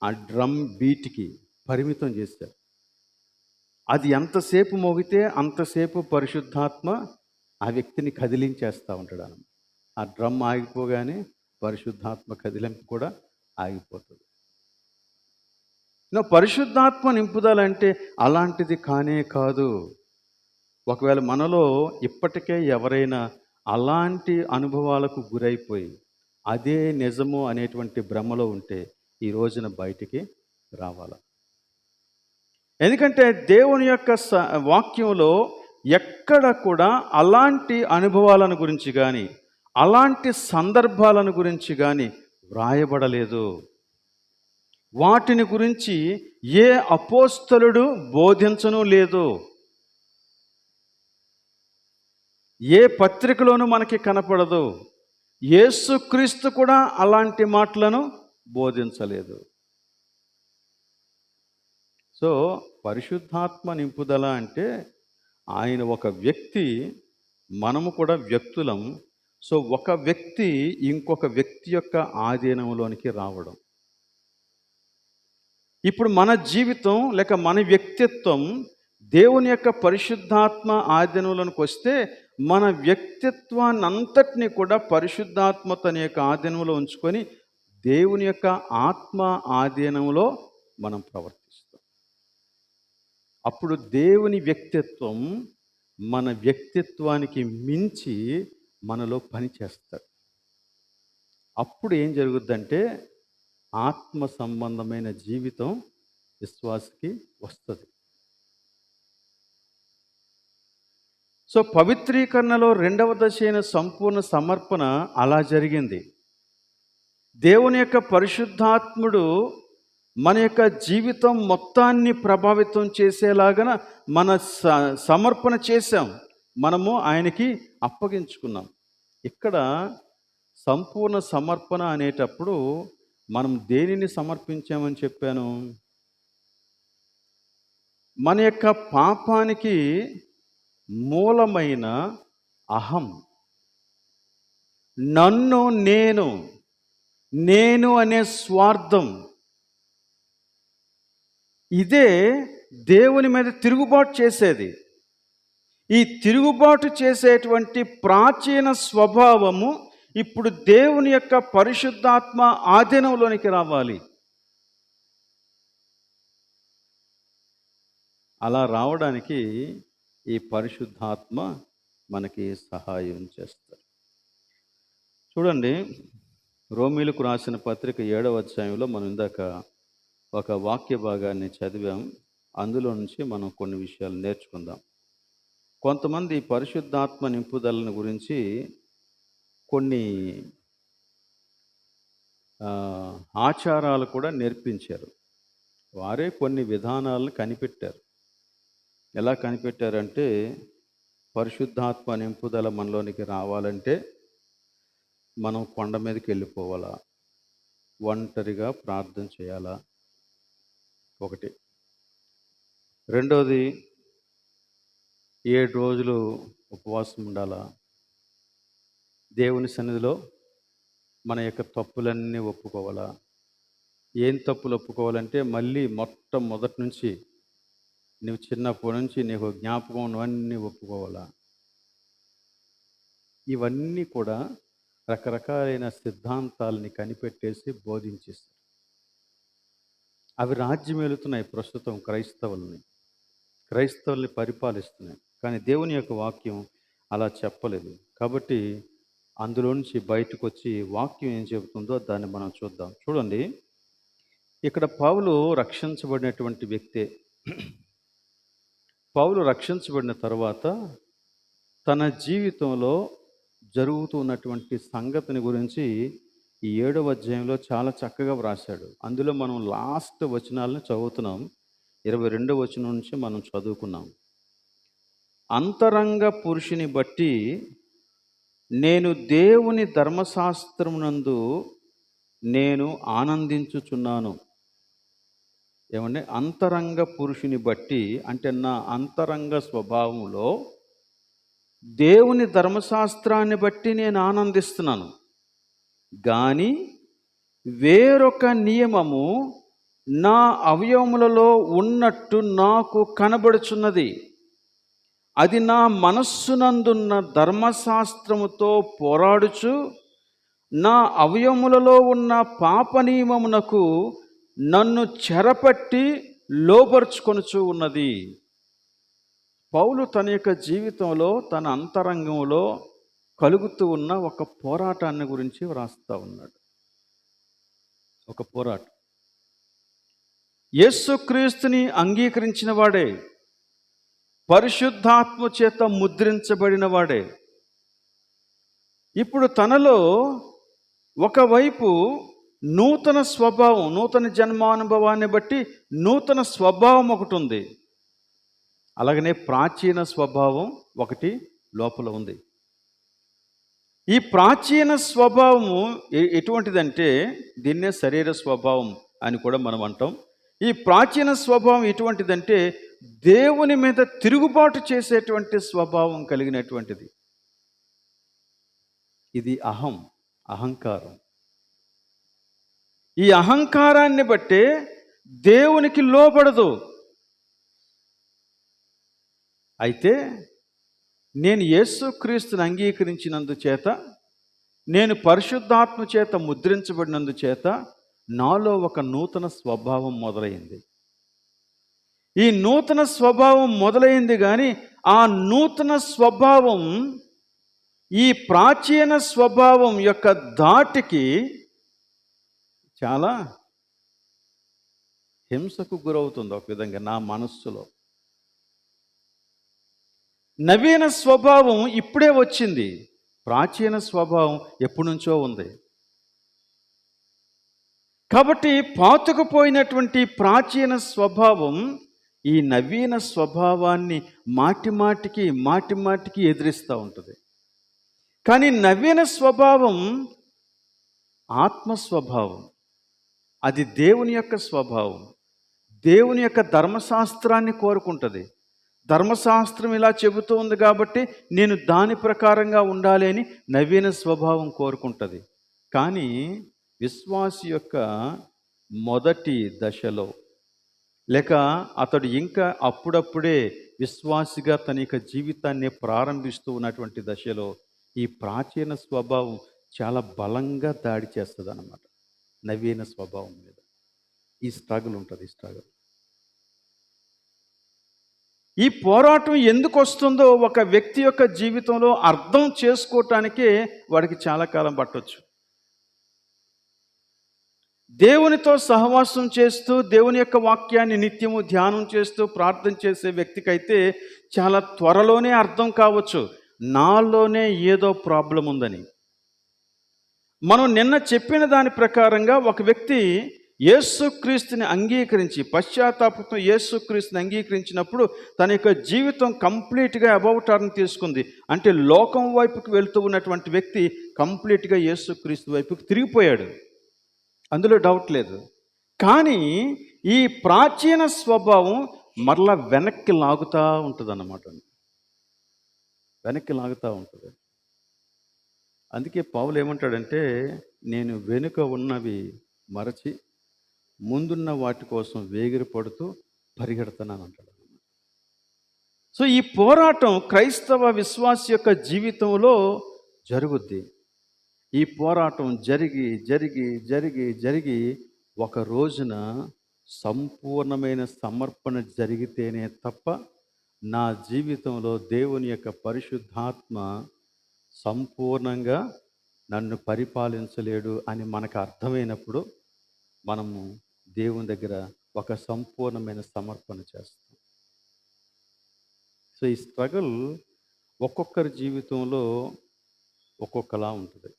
ఆ డ్రమ్ బీట్కి పరిమితం చేశారు. అది ఎంతసేపు మోగితే అంతసేపు పరిశుద్ధాత్మ ఆ వ్యక్తిని కదిలించేస్తూ ఉంటాడు అన్నమాట. ఆ డ్రమ్ ఆగిపోగానే పరిశుద్ధాత్మ కదిలింపు కూడా ఆగిపోతుంది. పరిశుద్ధాత్మ నింపుదల అంటే అలాంటిది కానే కాదు. ఒకవేళ మనలో ఇప్పటికే ఎవరైనా అలాంటి అనుభవాలకు గురైపోయి అదే నిజము అనేటువంటి భ్రమలో ఉంటే ఈ రోజున బయటికి రావాలి. ఎందుకంటే దేవుని యొక్క వాక్యంలో ఎక్కడ కూడా అలాంటి అనుభవాలను గురించి కానీ అలాంటి సందర్భాలను గురించి కానీ వ్రాయబడలేదు. వాటిని గురించి ఏ అపోస్తలుడు బోధించను లేదు. ఏ పత్రికలోనూ మనకి కనపడదు. యేసుక్రీస్తు కూడా అలాంటి మాటలను బోధించలేదు. సో పరిశుద్ధాత్మ నింపుదల అంటే ఆయన ఒక వ్యక్తి, మనము కూడా వ్యక్తులం. సో ఒక వ్యక్తి ఇంకొక వ్యక్తి యొక్క ఆధీనంలోనికి రావడం. ఇప్పుడు మన జీవితం లేక మన వ్యక్తిత్వం దేవుని యొక్క పరిశుద్ధాత్మ ఆధీనంలోనికి వస్తే మన వ్యక్తిత్వాన్ని అంతటినీ కూడా పరిశుద్ధాత్మ తన యొక్క ఆధీనంలో ఉంచుకొని దేవుని యొక్క ఆత్మ ఆధీనంలో మనం ప్రవర్తిస్తాం. అప్పుడు దేవుని వ్యక్తిత్వం మన వ్యక్తిత్వానికి మించి మనలో పనిచేస్తాడు. అప్పుడు ఏం జరుగుద్దంటే ఆత్మ సంబంధమైన జీవితం విశ్వాసకి వస్తుంది. సో పవిత్రీకరణలో రెండవ దశ అయిన సంపూర్ణ సమర్పణ అలా జరిగింది. దేవుని యొక్క పరిశుద్ధాత్ముడు మన యొక్క జీవితం మొత్తాన్ని ప్రభావితం చేసేలాగా మన సమర్పణ చేశాం, మనము ఆయనకి అప్పగించుకున్నాం. ఇక్కడ సంపూర్ణ సమర్పణ అనేటప్పుడు మనం దేనిని సమర్పించామని చెప్పాను? మన యొక్క పాపానికి మూలమైన అహం, నన్ను నేను అనే స్వార్థం, ఇదే దేవుని మీద తిరుగుబాటు చేసేది. ఈ తిరుగుబాటు చేసేటువంటి ప్రాచీన స్వభావము ఇప్పుడు దేవుని యొక్క పరిశుద్ధాత్మ ఆధీనంలోనికి రావాలి. అలా రావడానికి ఈ పరిశుద్ధాత్మ మనకి సహాయం చేస్తారు. చూడండి, రోమీలకు రాసిన పత్రిక 7వ అధ్యాయంలో మనం ఇందాక ఒక వాక్య భాగాన్ని చదివాం. అందులో నుంచి మనం కొన్ని విషయాలు నేర్చుకుందాం. కొంతమంది పరిశుద్ధాత్మ నింపుదలను గురించి కొన్ని ఆచారాలు కూడా నేర్పించారు. వారే కొన్ని విధానాలను కనిపెట్టారు. ఎలా కనిపెట్టారంటే పరిశుద్ధాత్మ నింపుదల మనలోనికి రావాలంటే మనం కొండ మీదకి వెళ్ళిపోవాలా, ఒంటరిగా ప్రార్థన చేయాలా, ఒకటి. రెండోది 7 రోజులు ఉపవాసం ఉండాలా, దేవుని సన్నిధిలో మన యొక్క తప్పులన్నీ ఒప్పుకోవాలా. ఏం తప్పులు ఒప్పుకోవాలంటే మళ్ళీ మొట్టమొదటి నుంచి నువ్వు చిన్నప్పటి నుంచి నీకు జ్ఞాపకం ఉన్నవన్నీ ఒప్పుకోవాలా. ఇవన్నీ కూడా రకరకాలైన సిద్ధాంతాలని కనిపెట్టేసి బోధించేస్తారు. అవి రాజ్యం వెళుతున్నాయి ప్రస్తుతం క్రైస్తవుల్ని పరిపాలిస్తున్నాయి. కానీ దేవుని యొక్క వాక్యం అలా చెప్పలేదు. కాబట్టి అందులో నుంచి బయటకు వచ్చి వాక్యం ఏం చెబుతుందో దాన్ని మనం చూద్దాం. చూడండి, ఇక్కడ పౌలు రక్షించబడినటువంటి వ్యక్తే. పౌలు రక్షించబడిన తర్వాత తన జీవితంలో జరుగుతున్నటువంటి సంగతిని గురించి ఈ 7వ అధ్యాయంలో చాలా చక్కగా వ్రాశాడు. అందులో మనం లాస్ట్ వచనాలను చదువుతున్నాం. 22వ వచనం నుంచి మనం చదువుకున్నాం. అంతరంగ పురుషుని బట్టి నేను దేవుని ధర్మశాస్త్రమునందు నేను ఆనందించుచున్నాను. ఏమంటే అంతరంగ పురుషుని బట్టి అంటే నా అంతరంగ స్వభావంలో దేవుని ధర్మశాస్త్రాన్ని బట్టి నేను ఆనందిస్తున్నాను. కానీ వేరొక నియమము నా అవయవములలో ఉన్నట్టు నాకు కనబడుచున్నది. అది నా మనస్సునందున్న ధర్మశాస్త్రముతో పోరాడుచు నా అవయవములలో ఉన్న పాప నియమమునకు నన్ను చెరపట్టి లోపరుచుకొనుచు ఉన్నది. పౌలు తన యొక్క జీవితంలో, తన అంతరంగంలో కలుగుతూ ఉన్న ఒక పోరాటాన్ని గురించి వ్రాస్తూ ఉన్నాడు. ఒక పోరాటం. యేసుక్రీస్తుని అంగీకరించిన వాడే, పరిశుద్ధాత్మ చేత ముద్రించబడిన వాడే, ఇప్పుడు తనలో ఒకవైపు నూతన స్వభావం, నూతన జన్మానుభవాన్ని బట్టి నూతన స్వభావం ఒకటి ఉంది. అలాగనే ప్రాచీన స్వభావం ఒకటి లోపల ఉంది. ఈ ప్రాచీన స్వభావము ఎటువంటిదంటే, దీన్నే శరీర స్వభావం అని కూడా మనం అంటాం. ఈ ప్రాచీన స్వభావం ఎటువంటిదంటే, దేవుని మీద తిరుగుబాటు చేసేటువంటి స్వభావం కలిగినటువంటిది. ఇది అహంకారం. ఈ అహంకారాన్ని బట్టే దేవునికి లోబడదు. అయితే నేను యేసుక్రీస్తుని అంగీకరించినందుచేత, నేను పరిశుద్ధాత్మ చేత ముద్రించబడినందుచేత నాలో ఒక నూతన స్వభావం మొదలైంది. ఈ నూతన స్వభావం మొదలైంది కానీ ఆ నూతన స్వభావం ఈ ప్రాచీన స్వభావం యొక్క ధాటికి చాలా హింసకు గురవుతుంది. ఒక విధంగా నా మనస్సులో నవీన స్వభావం ఇప్పుడే వచ్చింది, ప్రాచీన స్వభావం ఎప్పటి నుంచో ఉంది. కాబట్టి పాతుకుపోయినటువంటి ప్రాచీన స్వభావం ఈ నవీన స్వభావాన్ని మాటిమాటికి ఎదిరిస్తూ ఉంటుంది. కానీ నవీన స్వభావం ఆత్మస్వభావం, అది దేవుని యొక్క స్వభావం. దేవుని యొక్క ధర్మశాస్త్రాన్ని కోరుకుంటుంది. ధర్మశాస్త్రం ఇలా చెబుతూ ఉంది కాబట్టి నేను దాని ప్రకారంగా ఉండాలి అని నవీన స్వభావం కోరుకుంటుంది. కానీ విశ్వాసి యొక్క మొదటి దశలో, లేక అతడు ఇంకా అప్పుడప్పుడే విశ్వాసిగా తన యొక్క జీవితాన్ని ప్రారంభిస్తూ ఉన్నటువంటి దశలో ఈ ప్రాచీన స్వభావం చాలా బలంగా దాడి చేస్తుంది అన్నమాట నవీన స్వభావం మీద. ఈ స్ట్రగుల్ ఉంటుంది. ఈ పోరాటం ఎందుకు వస్తుందో ఒక వ్యక్తి యొక్క జీవితంలో అర్థం చేసుకోవటానికే వాడికి చాలా కాలం పట్టొచ్చు. దేవునితో సహవాసం చేస్తూ, దేవుని యొక్క వాక్యాన్ని నిత్యము ధ్యానం చేస్తూ ప్రార్థన చేసే వ్యక్తికైతే చాలా త్వరలోనే అర్థం కావచ్చు, నాలోనే ఏదో ప్రాబ్లం ఉందని. మనం నిన్న చెప్పిన దాని ప్రకారంగా ఒక వ్యక్తి యేసుక్రీస్తుని అంగీకరించి, పశ్చాత్తాపంతో యేసుక్రీస్తుని అంగీకరించినప్పుడు తన యొక్క జీవితం కంప్లీట్గా అబౌట్ టర్న్ తీసుకుంది. అంటే లోకం వైపుకి వెళ్తూ ఉన్నటువంటి వ్యక్తి కంప్లీట్గా యేసుక్రీస్తు వైపుకి తిరిగిపోయాడు, అందులో డౌట్ లేదు. కానీ ఈ ప్రాచీన స్వభావం మరలా వెనక్కి లాగుతూ ఉంటుంది అన్నమాట. వెనక్కి లాగుతూ ఉంటుంది. అందుకే పౌలు ఏమంటాడంటే, నేను వెనుక ఉన్నవి మరచి ముందున్న వాటి కోసం వేగిరపడుతూ పరిగెడుతున్నాను అంటాడు. సో ఈ పోరాటం క్రైస్తవ విశ్వాస యొక్క జీవితంలో జరుగుద్ది. ఈ పోరాటం జరిగి ఒక రోజున సంపూర్ణమైన సమర్పణ జరిగితేనే తప్ప నా జీవితంలో దేవుని యొక్క పరిశుద్ధాత్మ సంపూర్ణంగా నన్ను పరిపాలించలేడు అని మనకు అర్థమైనప్పుడు మనము దేవుని దగ్గర ఒక సంపూర్ణమైన సమర్పణ చేస్తాం. సో ఈ స్ట్రగుల్ ఒక్కొక్కరి జీవితంలో ఒక్కొక్కలా ఉంటుంది.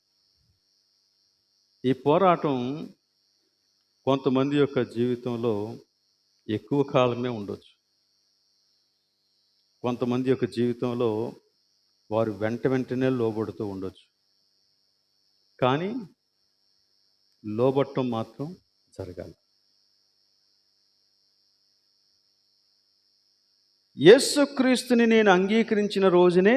ఈ పోరాటం కొంతమంది యొక్క జీవితంలో ఎక్కువ కాలమే ఉండొచ్చు. కొంతమంది యొక్క జీవితంలో వారు వెంటనే లోబడుతూ ఉండొచ్చు. కానీ లోబట్టం మాత్రం జరగాలి. యేసుక్రీస్తుని నేను అంగీకరించిన రోజునే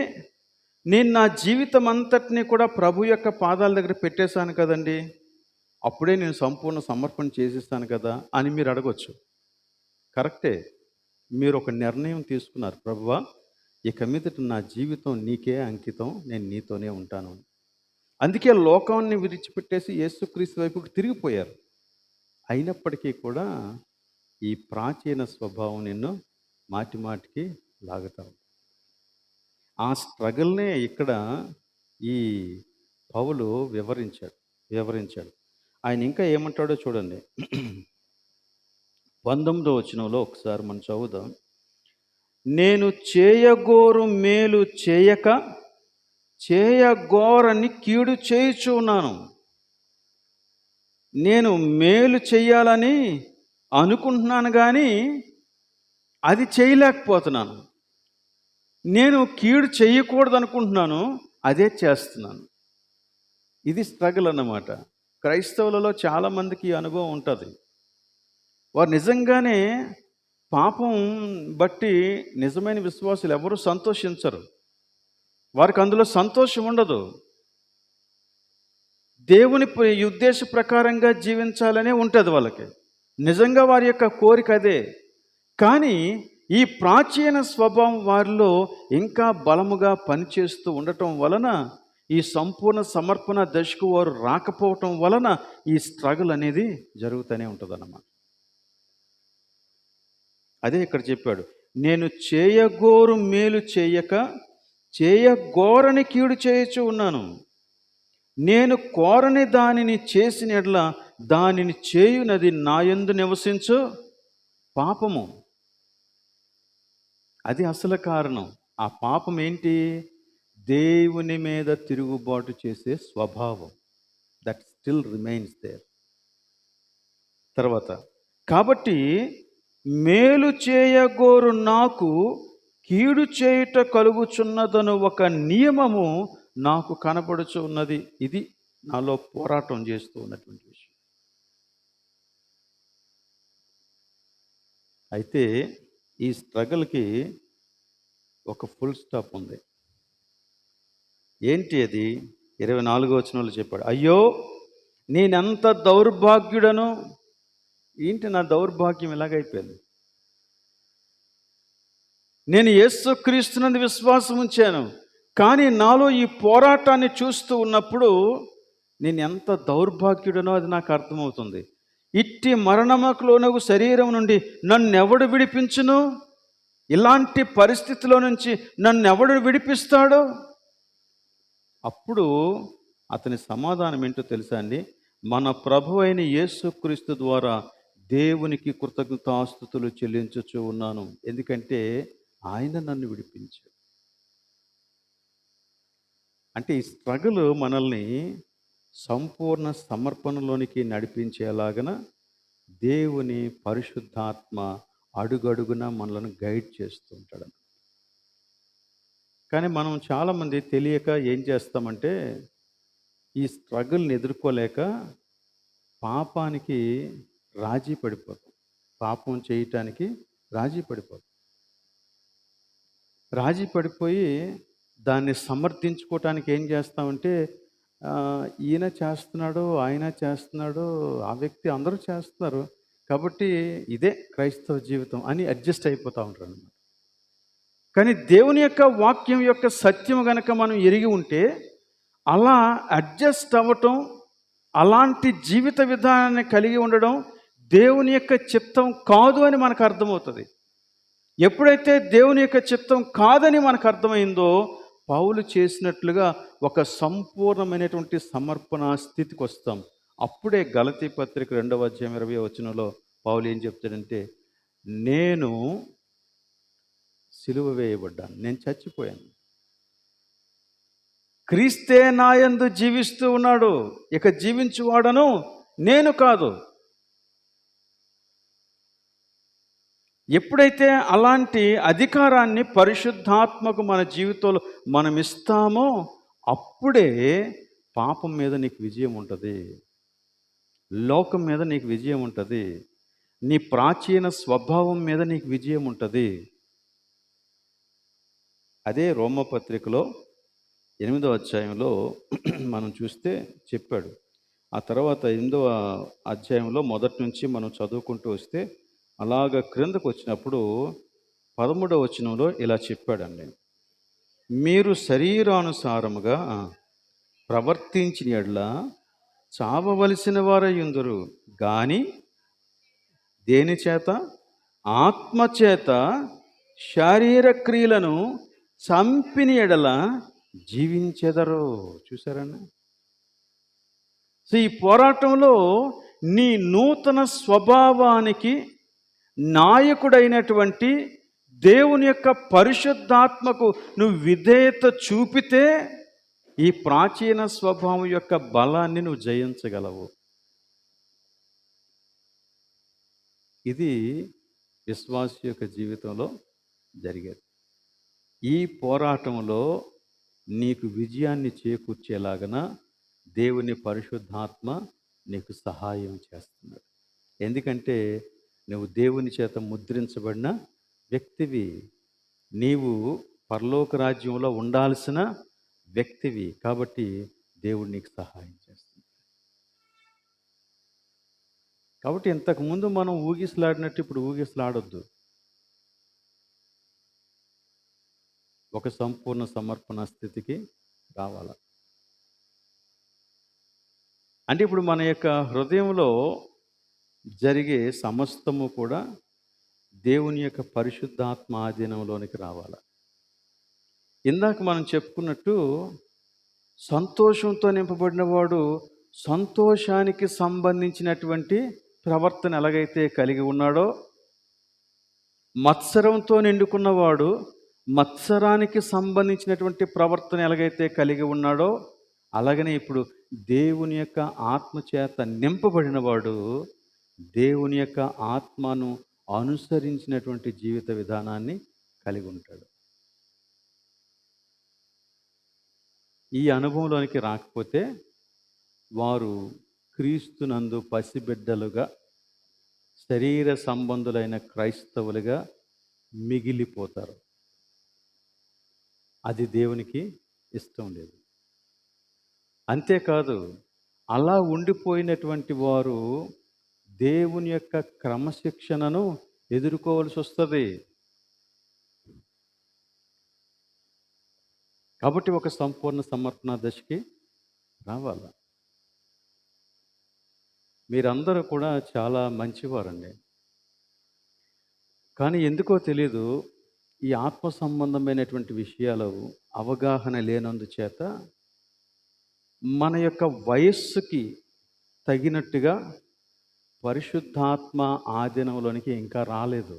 నేను నా జీవితం అంతటినీ కూడా ప్రభు యొక్క పాదాల దగ్గర పెట్టేశాను కదండి. అప్పుడే నేను సంపూర్ణ సమర్పణ చేసేస్తాను కదా అని మీరు అడగొచ్చు. కరెక్టే. మీరు ఒక నిర్ణయం తీసుకున్నారు. ప్రభువా, ఇక మీదట నా జీవితం నీకే అంకితం. నేను నీతోనే ఉంటాను. అందుకే లోకాన్ని విడిచిపెట్టేసి యేసుక్రీస్తు వైపుకి తిరిగిపోయారు. అయినప్పటికీ కూడా ఈ ప్రాచీన స్వభావం నిన్ను మాటి మాటికి లాగుతా ఉంది. ఆ స్ట్రగుల్‌నే ఇక్కడ ఈ పౌలు వివరించాడు. ఆయన ఇంకా ఏమంటాడో చూడండి. 19వ వచనంలో ఒకసారి మనం చదువుదాం. నేను చేయగోరు మేలు చేయక చేయగోరని కీడు చేయుచున్నాను. నేను మేలు చెయ్యాలని అనుకుంటున్నాను కానీ అది చేయలేకపోతున్నాను. నేను కీడు చేయకూడదు అనుకుంటున్నాను, అదే చేస్తున్నాను. ఇది స్ట్రగుల్ అన్నమాట. క్రైస్తవులలో చాలామందికి ఈ అనుభవం ఉంటుంది. వారు నిజంగానే పాపం బట్టి నిజమైన విశ్వాసులు ఎవరు సంతోషించరు. వారికి అందులో సంతోషం ఉండదు. దేవుని ఉద్దేశ ప్రకారంగా జీవించాలనే ఉంటుంది వాళ్ళకి. నిజంగా వారి యొక్క కోరిక అదే. కానీ ఈ ప్రాచీన స్వభావం వారిలో ఇంకా బలముగా పనిచేస్తూ ఉండటం వలన, ఈ సంపూర్ణ సమర్పణ దశకు వారు రాకపోవటం వలన ఈ స్ట్రగుల్ అనేది జరుగుతూనే ఉంటుంది అన్నమాట. అదే ఇక్కడ చెప్పాడు, నేను చేయగోరు మేలు చేయక చేయగోరని కీడు చేయుచు ఉన్నాను. నేను కోరని దానిని చేసిన యెడల దానిని చేయునది నా యందు నివసించు పాపము. అది అసలు కారణం. ఆ పాపం ఏంటి? దేవుని మీద తిరుగుబాటు చేసే స్వభావం. That still remains there. తర్వాత, కాబట్టి మేలు చేయగోరు నాకు కీడు చేయుట కలుగుచున్నదను ఒక నియమము నాకు కనబడుచు ఉన్నది. ఇది నాలో పోరాటం చేస్తూ ఉన్నటువంటి విషయం. అయితే ఈ స్ట్రగుల్కి ఒక ఫుల్ స్టాప్ ఉంది. ఏంటి అది? 24వ వచనంలో చెప్పాడు, అయ్యో నేనెంత దౌర్భాగ్యుడను. ఏంటి నా దౌర్భాగ్యం ఇలాగైపోయింది? నేను యేసుక్రీస్తునందు విశ్వాసం ఉంచాను, కానీ నాలో ఈ పోరాటాన్ని చూస్తూ ఉన్నప్పుడు నేను ఎంత దౌర్భాగ్యుడనో అది నాకు అర్థమవుతుంది. ఇట్టి మరణముకు లోనగు శరీరం నుండి నన్నెవడు విడిపించును? ఇలాంటి పరిస్థితిలో నుంచి నన్నెవడు విడిపిస్తాడు? అప్పుడు అతని సమాధానం ఏంటో తెలుసా అండి? మన ప్రభు అయిన యేసుక్రీస్తు ద్వారా దేవునికి కృతజ్ఞతాస్తుతులు చెల్లించుచూ ఉన్నాను, ఎందుకంటే ఆయన నన్ను విడిపించాడు. అంటే ఈ స్ట్రగుల్ మనల్ని సంపూర్ణ సమర్పణలోనికి నడిపించేలాగన దేవుని పరిశుద్ధాత్మ అడుగడుగున మనలను గైడ్ చేస్తూ ఉంటాడు. కానీ మనం చాలామంది తెలియక ఏం చేస్తామంటే, ఈ స్ట్రగుల్ని ఎదుర్కోలేక పాపానికి రాజీ పడిపోతాం. పాపం చేయటానికి రాజీ పడిపోతాం. రాజీ పడిపోయి దాన్ని సమర్థించుకోవటానికి ఏం చేస్తామంటే, ఈయన చేస్తున్నాడు, ఆయన చేస్తున్నాడు, ఆ వ్యక్తి అందరూ చేస్తున్నారు, కాబట్టి ఇదే క్రైస్తవ జీవితం అని అడ్జస్ట్ అయిపోతూ ఉంటారు అన్నమాట. కానీ దేవుని యొక్క వాక్యం యొక్క సత్యం గనక మనం ఎరిగి ఉంటే, అలా అడ్జస్ట్ అవ్వటం, అలాంటి జీవిత విధానాన్ని కలిగి ఉండడం దేవుని యొక్క చిత్తం కాదు అని మనకు అర్థమవుతుంది. ఎప్పుడైతే దేవుని యొక్క చిత్తం కాదని మనకు అర్థమైందో, పౌలు చేసినట్లుగా ఒక సంపూర్ణమైనటువంటి సమర్పణ స్థితికి వస్తాం. అప్పుడే గలతీ పత్రిక 2వ అధ్యాయం 20వ వచనంలో పౌలు ఏం చెప్తాడంటే, నేను సిలువ వేయబడ్డాను, నేను చచ్చిపోయాను, క్రీస్తే నాయందు జీవిస్తూ ఉన్నాడు, ఇక జీవించువాడను నేను కాదు. ఎప్పుడైతే అలాంటి అధికారాన్ని పరిశుద్ధాత్మకు మన జీవితంలో మనం ఇస్తామో, అప్పుడే పాపం మీద నీకు విజయం ఉంటుంది, లోకం మీద నీకు విజయం ఉంటుంది, నీ ప్రాచీన స్వభావం మీద నీకు విజయం ఉంటుంది. అదే రోమపత్రికలో 8వ అధ్యాయంలో మనం చూస్తే చెప్పాడు, ఆ తర్వాత 8వ అధ్యాయంలో మొదటి నుంచి మనం చదువుకుంటూ వస్తే అలాగ క్రిందకు వచ్చినప్పుడు 13వ వచనంలో ఇలా చెప్పాడండి. మీరు శరీరానుసారముగా ప్రవర్తించిన యెడల చావవలసిన వారయ్యుందురు. గాని దేని చేత? ఆత్మచేత శారీర క్రియలను చంపిన యెడల జీవించెదరు. చూసారండి? సో ఈ పోరాటంలో నీ నూతన స్వభావానికి నాయకుడైనటువంటి దేవుని యొక్క పరిశుద్ధాత్మకు నువ్వు విధేయత చూపితే ఈ ప్రాచీన స్వభావం యొక్క బలాన్ని నువ్వు జయించగలవు. ఇది విశ్వాసి యొక్క జీవితంలో జరిగేది. ఈ పోరాటంలో నీకు విజయాన్ని చేకూర్చేలాగన దేవుని పరిశుద్ధాత్మ నీకు సహాయం చేస్తున్నాడు. ఎందుకంటే నువ్వు దేవుని చేత ముద్రించబడిన వ్యక్తివి. నీవు పరలోక రాజ్యంలో ఉండాల్సిన వ్యక్తివి. కాబట్టి దేవుడు నీకు సహాయం చేస్తుంది. కాబట్టి ఇంతకుముందు మనం ఊగిసలాడినట్టు ఇప్పుడు ఊగిసలాడొద్దు. ఒక సంపూర్ణ సమర్పణ స్థితికి రావాల. అంటే ఇప్పుడు మన యొక్క హృదయంలో జరిగే సమస్తము కూడా దేవుని యొక్క పరిశుద్ధాత్మ ఆధీనంలోనికి రావాలి. ఇందాక మనం చెప్పుకున్నట్టు సంతోషంతో నింపబడిన వాడు సంతోషానికి సంబంధించినటువంటి ప్రవర్తన ఎలాగైతే కలిగి ఉన్నాడో, మత్సరంతో నిండుకున్నవాడు మత్సరానికి సంబంధించినటువంటి ప్రవర్తన ఎలాగైతే కలిగి ఉన్నాడో, అలాగనే ఇప్పుడు దేవుని యొక్క ఆత్మచేత నింపబడినవాడు దేవుని యొక్క ఆత్మను అనుసరించినటువంటి జీవిత విధానాన్ని కలిగి ఉంటాడు. ఈ అనుభవంలోనికి రాకపోతే వారు క్రీస్తునందు పసిబిడ్డలుగా శరీర సంబంధులైన క్రైస్తవులుగా మిగిలిపోతారు. అది దేవునికి ఇష్టం లేదు. అంతేకాదు, అలా ఉండిపోయినటువంటి వారు దేవుని యొక్క క్రమశిక్షణను ఎదుర్కోవాల్సి వస్తుంది. కాబట్టి ఒక సంపూర్ణ సమర్పణ దశకి రావాలి. మీరందరూ కూడా చాలా మంచివారండి. కానీ ఎందుకో తెలీదు, ఈ ఆత్మ సంబంధమైనటువంటి విషయాలు అవగాహన లేనందుచేత మన యొక్క వయస్సుకి తగినట్టుగా పరిశుద్ధాత్మ ఆధీనంలోనికి ఇంకా రాలేదు.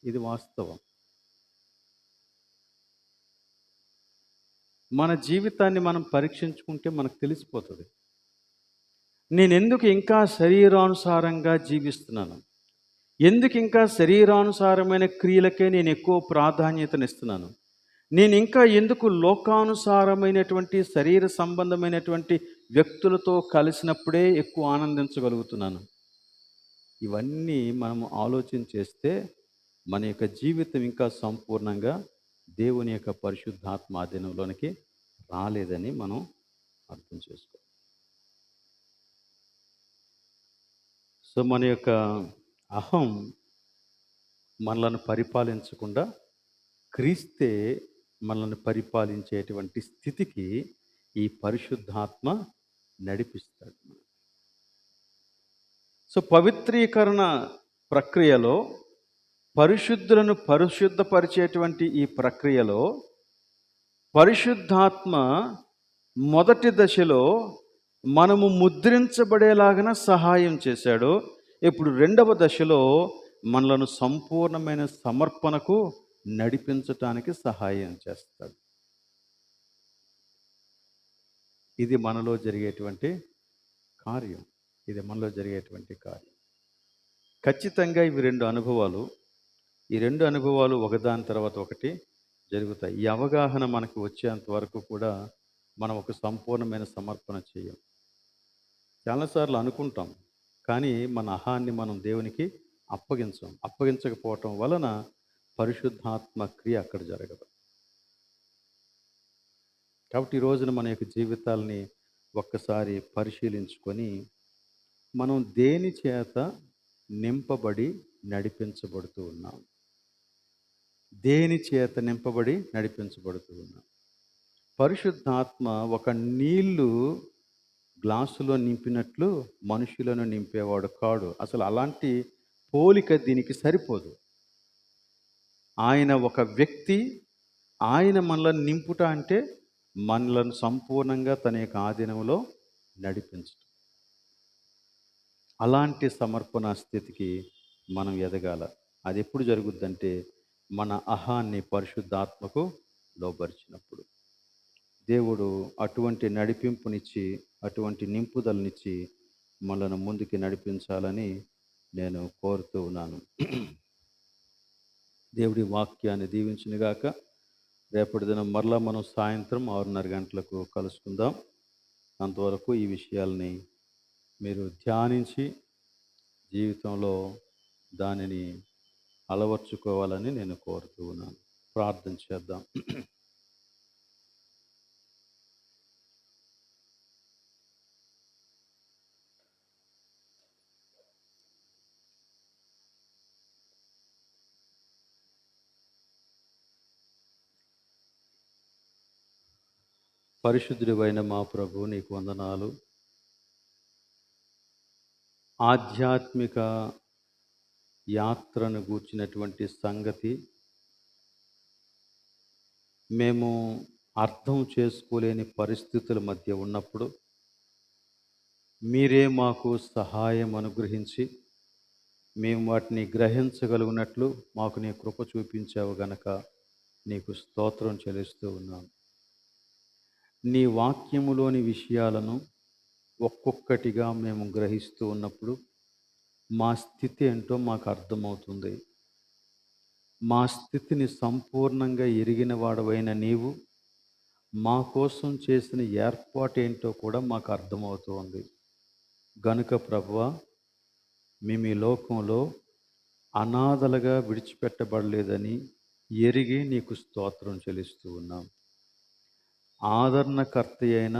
ఇది వాస్తవం. మన జీవితాన్ని మనం పరీక్షించుకుంటే మనకు తెలిసిపోతుంది. నేను ఎందుకు ఇంకా శరీరానుసారంగా జీవిస్తున్నాను, ఎందుకు ఇంకా శరీరానుసారమైన క్రియలకే నేను ఎక్కువ ప్రాధాన్యతనిస్తున్నాను, నేను ఇంకా ఎందుకు లోకానుసారమైనటువంటి శరీర సంబంధమైనటువంటి వ్యక్తులతో కలిసినప్పుడే ఎక్కువ ఆనందించగలుగుతున్నాను. ఇవన్నీ మనము ఆలోచన చేస్తే మన యొక్క జీవితం ఇంకా సంపూర్ణంగా దేవుని యొక్క పరిశుద్ధాత్మ ఆధీనంలోనికి రాలేదని మనం అర్థం చేసుకోవాలి. సో మన యొక్క అహం మనలను పరిపాలించకుండా క్రీస్తే మనల్ని పరిపాలించేటువంటి స్థితికి ఈ పరిశుద్ధాత్మ నడిపిస్తాడు. సో పవిత్రీకరణ ప్రక్రియలో పరిశుద్ధులను పరిశుద్ధపరిచేటువంటి ఈ ప్రక్రియలో పరిశుద్ధాత్మ మొదటి దశలో మనము ముద్రించబడేలాగా సహాయం చేశాడు. ఇప్పుడు రెండవ దశలో మనలను సంపూర్ణమైన సమర్పణకు నడిపించటానికి సహాయం చేస్తాడు. ఇది మనలో జరిగేటువంటి కార్యం. ఖచ్చితంగా ఇవి ఈ రెండు అనుభవాలు ఒకదాని తర్వాత ఒకటి జరుగుతాయి. ఈ అవగాహన మనకు వచ్చేంత వరకు కూడా మనం ఒక సంపూర్ణమైన సమర్పణ చేయం. చాలాసార్లు అనుకుంటాం, కానీ మన అహాన్ని మనం దేవునికి అప్పగించకపోవటం వలన పరిశుద్ధాత్మ క్రియ అక్కడ జరగదు. కాబట్టి ఈ రోజున మన యొక్క జీవితాలని ఒక్కసారి పరిశీలించుకొని మనం దేని చేత నింపబడి నడిపించబడుతూ ఉన్నాం? దేని చేత నింపబడి నడిపించబడుతూ ఉన్నాం? పరిశుద్ధాత్మ ఒక నీళ్లు గ్లాసులో నింపినట్లు మనుషులను నింపేవాడు కాడు. అసలు అలాంటి పోలిక దీనికి సరిపోదు. ఆయన ఒక వ్యక్తి, ఆయన మనలను నింపుట అంటే మనలను సంపూర్ణంగా తన యొక్క ఆధీనంలో నడిపించడం. అలాంటి సమర్పణ స్థితికి మనం ఎదగాల. అది ఎప్పుడు జరుగుద్దంటే మన అహాన్ని పరిశుద్ధాత్మకు లోబరిచినప్పుడు. దేవుడు అటువంటి నడిపింపునిచ్చి, అటువంటి నింపుదలనిచ్చి మనలను ముందుకి నడిపించాలని నేను కోరుతూ ఉన్నాను. దేవుడి వాక్యాన్ని దీవించునుగాక. రేపటి దినం మరలా మనం సాయంత్రం 6:30 గంటలకు కలుసుకుందాం. అంతవరకు ఈ విషయాల్ని మీరు ధ్యానించి జీవితంలో దానిని అలవర్చుకోవాలని నేను కోరుతూ ఉన్నాను. ప్రార్థన చేద్దాం. పరిశుద్ధుడైన మా ప్రభు, నీకు వందనాలు. ఆధ్యాత్మిక యాత్రను గూర్చినటువంటి సంగతి మేము అర్థం చేసుకోలేని పరిస్థితుల మధ్య ఉన్నప్పుడు మీరే మాకు సహాయం అనుగ్రహించి మేము వాటిని గ్రహించగలిగినట్లు మాకు నీ కృప చూపించావు గనక నీకు స్తోత్రం చెల్లిస్తూ ఉన్నాను. నీ వాక్యములోని విషయాలను ఒక్కొక్కటిగా మేము గ్రహిస్తూ ఉన్నప్పుడు మా స్థితి ఏంటో మాకు అర్థమవుతుంది. మా స్థితిని సంపూర్ణంగా ఎరిగిన వాడవైన నీవు మా కోసం చేసిన ఏర్పాటు ఏంటో కూడా మాకు అర్థమవుతుంది. గనుక ప్రభువా, మేము ఈ లోకంలో అనాథలుగా విడిచిపెట్టబడలేదని ఎరిగి నీకు స్తోత్రం చెల్లిస్తూ ఉన్నాం. ఆదరణకర్త అయిన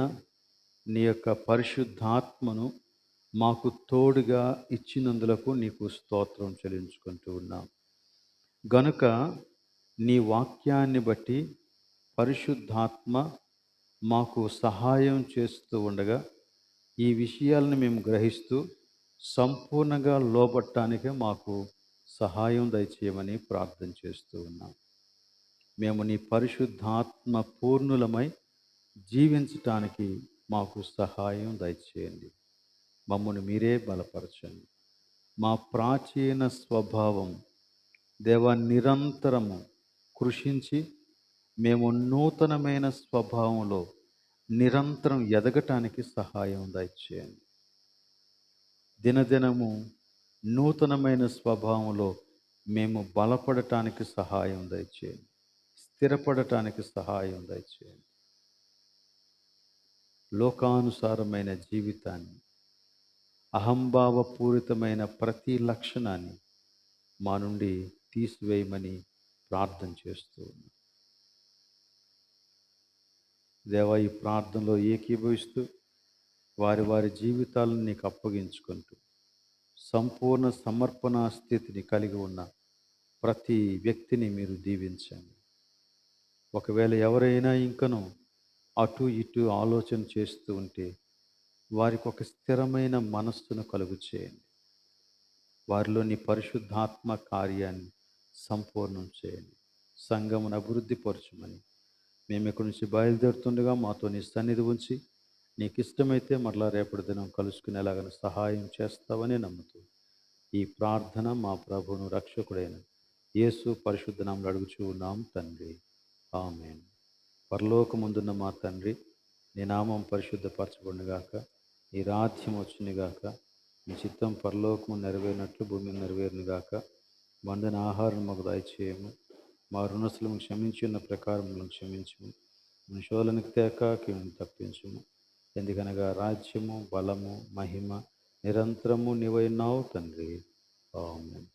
నీ యొక్క పరిశుద్ధాత్మను మాకు తోడుగా ఇచ్చినందులకు నీకు స్తోత్రం చెల్లించుకుంటూ ఉన్నాం. గనుక నీ వాక్యాన్ని బట్టి పరిశుద్ధాత్మ మాకు సహాయం చేస్తూ ఉండగా ఈ విషయాలను మేము గ్రహిస్తూ సంపూర్ణంగా లోబట్టడానికే మాకు సహాయం దయచేయమని ప్రార్థన చేస్తూ ఉన్నాం. మేము నీ పరిశుద్ధాత్మ పూర్ణులమై జీవించటానికి మాకు సహాయం దయచేయండి. మమ్మల్ని మీరే బలపరచండి. మా ప్రాచీన స్వభావం దేవా నిరంతరము కృషించి మేము నూతనమైన స్వభావంలో నిరంతరం ఎదగటానికి సహాయం దయచేయండి. దినదినము నూతనమైన స్వభావంలో మేము బలపడటానికి సహాయం దయచేయండి. స్థిరపడటానికి సహాయం దయచేయండి. లోకానుసారమైన జీవితాన్ని, అహంభావపూరితమైన ప్రతి లక్షణాన్ని మా నుండి తీసివేయమని ప్రార్థన చేస్తూ ఉన్నాం. దేవా, ఈ ప్రార్థనలో ఏకీభవిస్తూ వారి వారి జీవితాలను నీకు అప్పగించుకుంటూ సంపూర్ణ సమర్పణ స్థితిని కలిగి ఉన్న ప్రతి వ్యక్తిని మీరు దీవించండి. ఒకవేళ ఎవరైనా ఇంకనూ అటు ఇటు ఆలోచన చేస్తూ ఉంటే వారికి ఒక స్థిరమైన మనస్సును కలుగు చేయండి. వారిలో నీ పరిశుద్ధాత్మ కార్యాన్ని సంపూర్ణం చేయండి. సంఘమును అభివృద్ధి పరచమని మేము ఇక్కడి నుంచి బయలుదేరుతుండగా మాతో నీ సన్నిధి ఉంచి నీకు ఇష్టమైతే మరలా రేపటి దినం కలుసుకునేలాగా సహాయం చేస్తావని నమ్ముతూ ఈ ప్రార్థన మా ప్రభువును రక్షకుడైన యేసు పరిశుద్ధ నామములో అడుగుచూ ఉన్నాం తండ్రి, ఆమేన్. పరలోకమందున్న మా తండ్రి, నీ నామం పరిశుద్ధపరచబడునుగాక, నీ రాజ్యం వచ్చునుగాక, నీ చిత్తం పరలోకము నెరవేరినట్లు భూమి నెరవేరునుగాక. వండిన ఆహారం మాకు దయచేయము, మా రుణస్థులను క్షమించిన ప్రకారం మనం క్షమించము, మన శోధనకు తేక కీడును తప్పించుము. ఎందుకనగా రాజ్యము, బలము, మహిమ నిరంతరము నీవైనావు తండ్రి, ఆమేన్.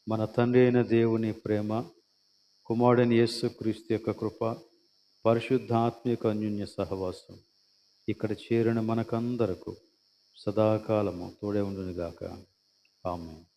మన తండ్రి అయిన దేవుని ప్రేమ, కుమారుడైన యేసు క్రీస్తు యొక్క కృప, పరిశుద్ధాత్మ యొక్క అన్యోన్య సహవాసం ఇక్కడ చేరిన మనకందరకు సదాకాలము తోడే ఉండునుగాక. ఆమేన్.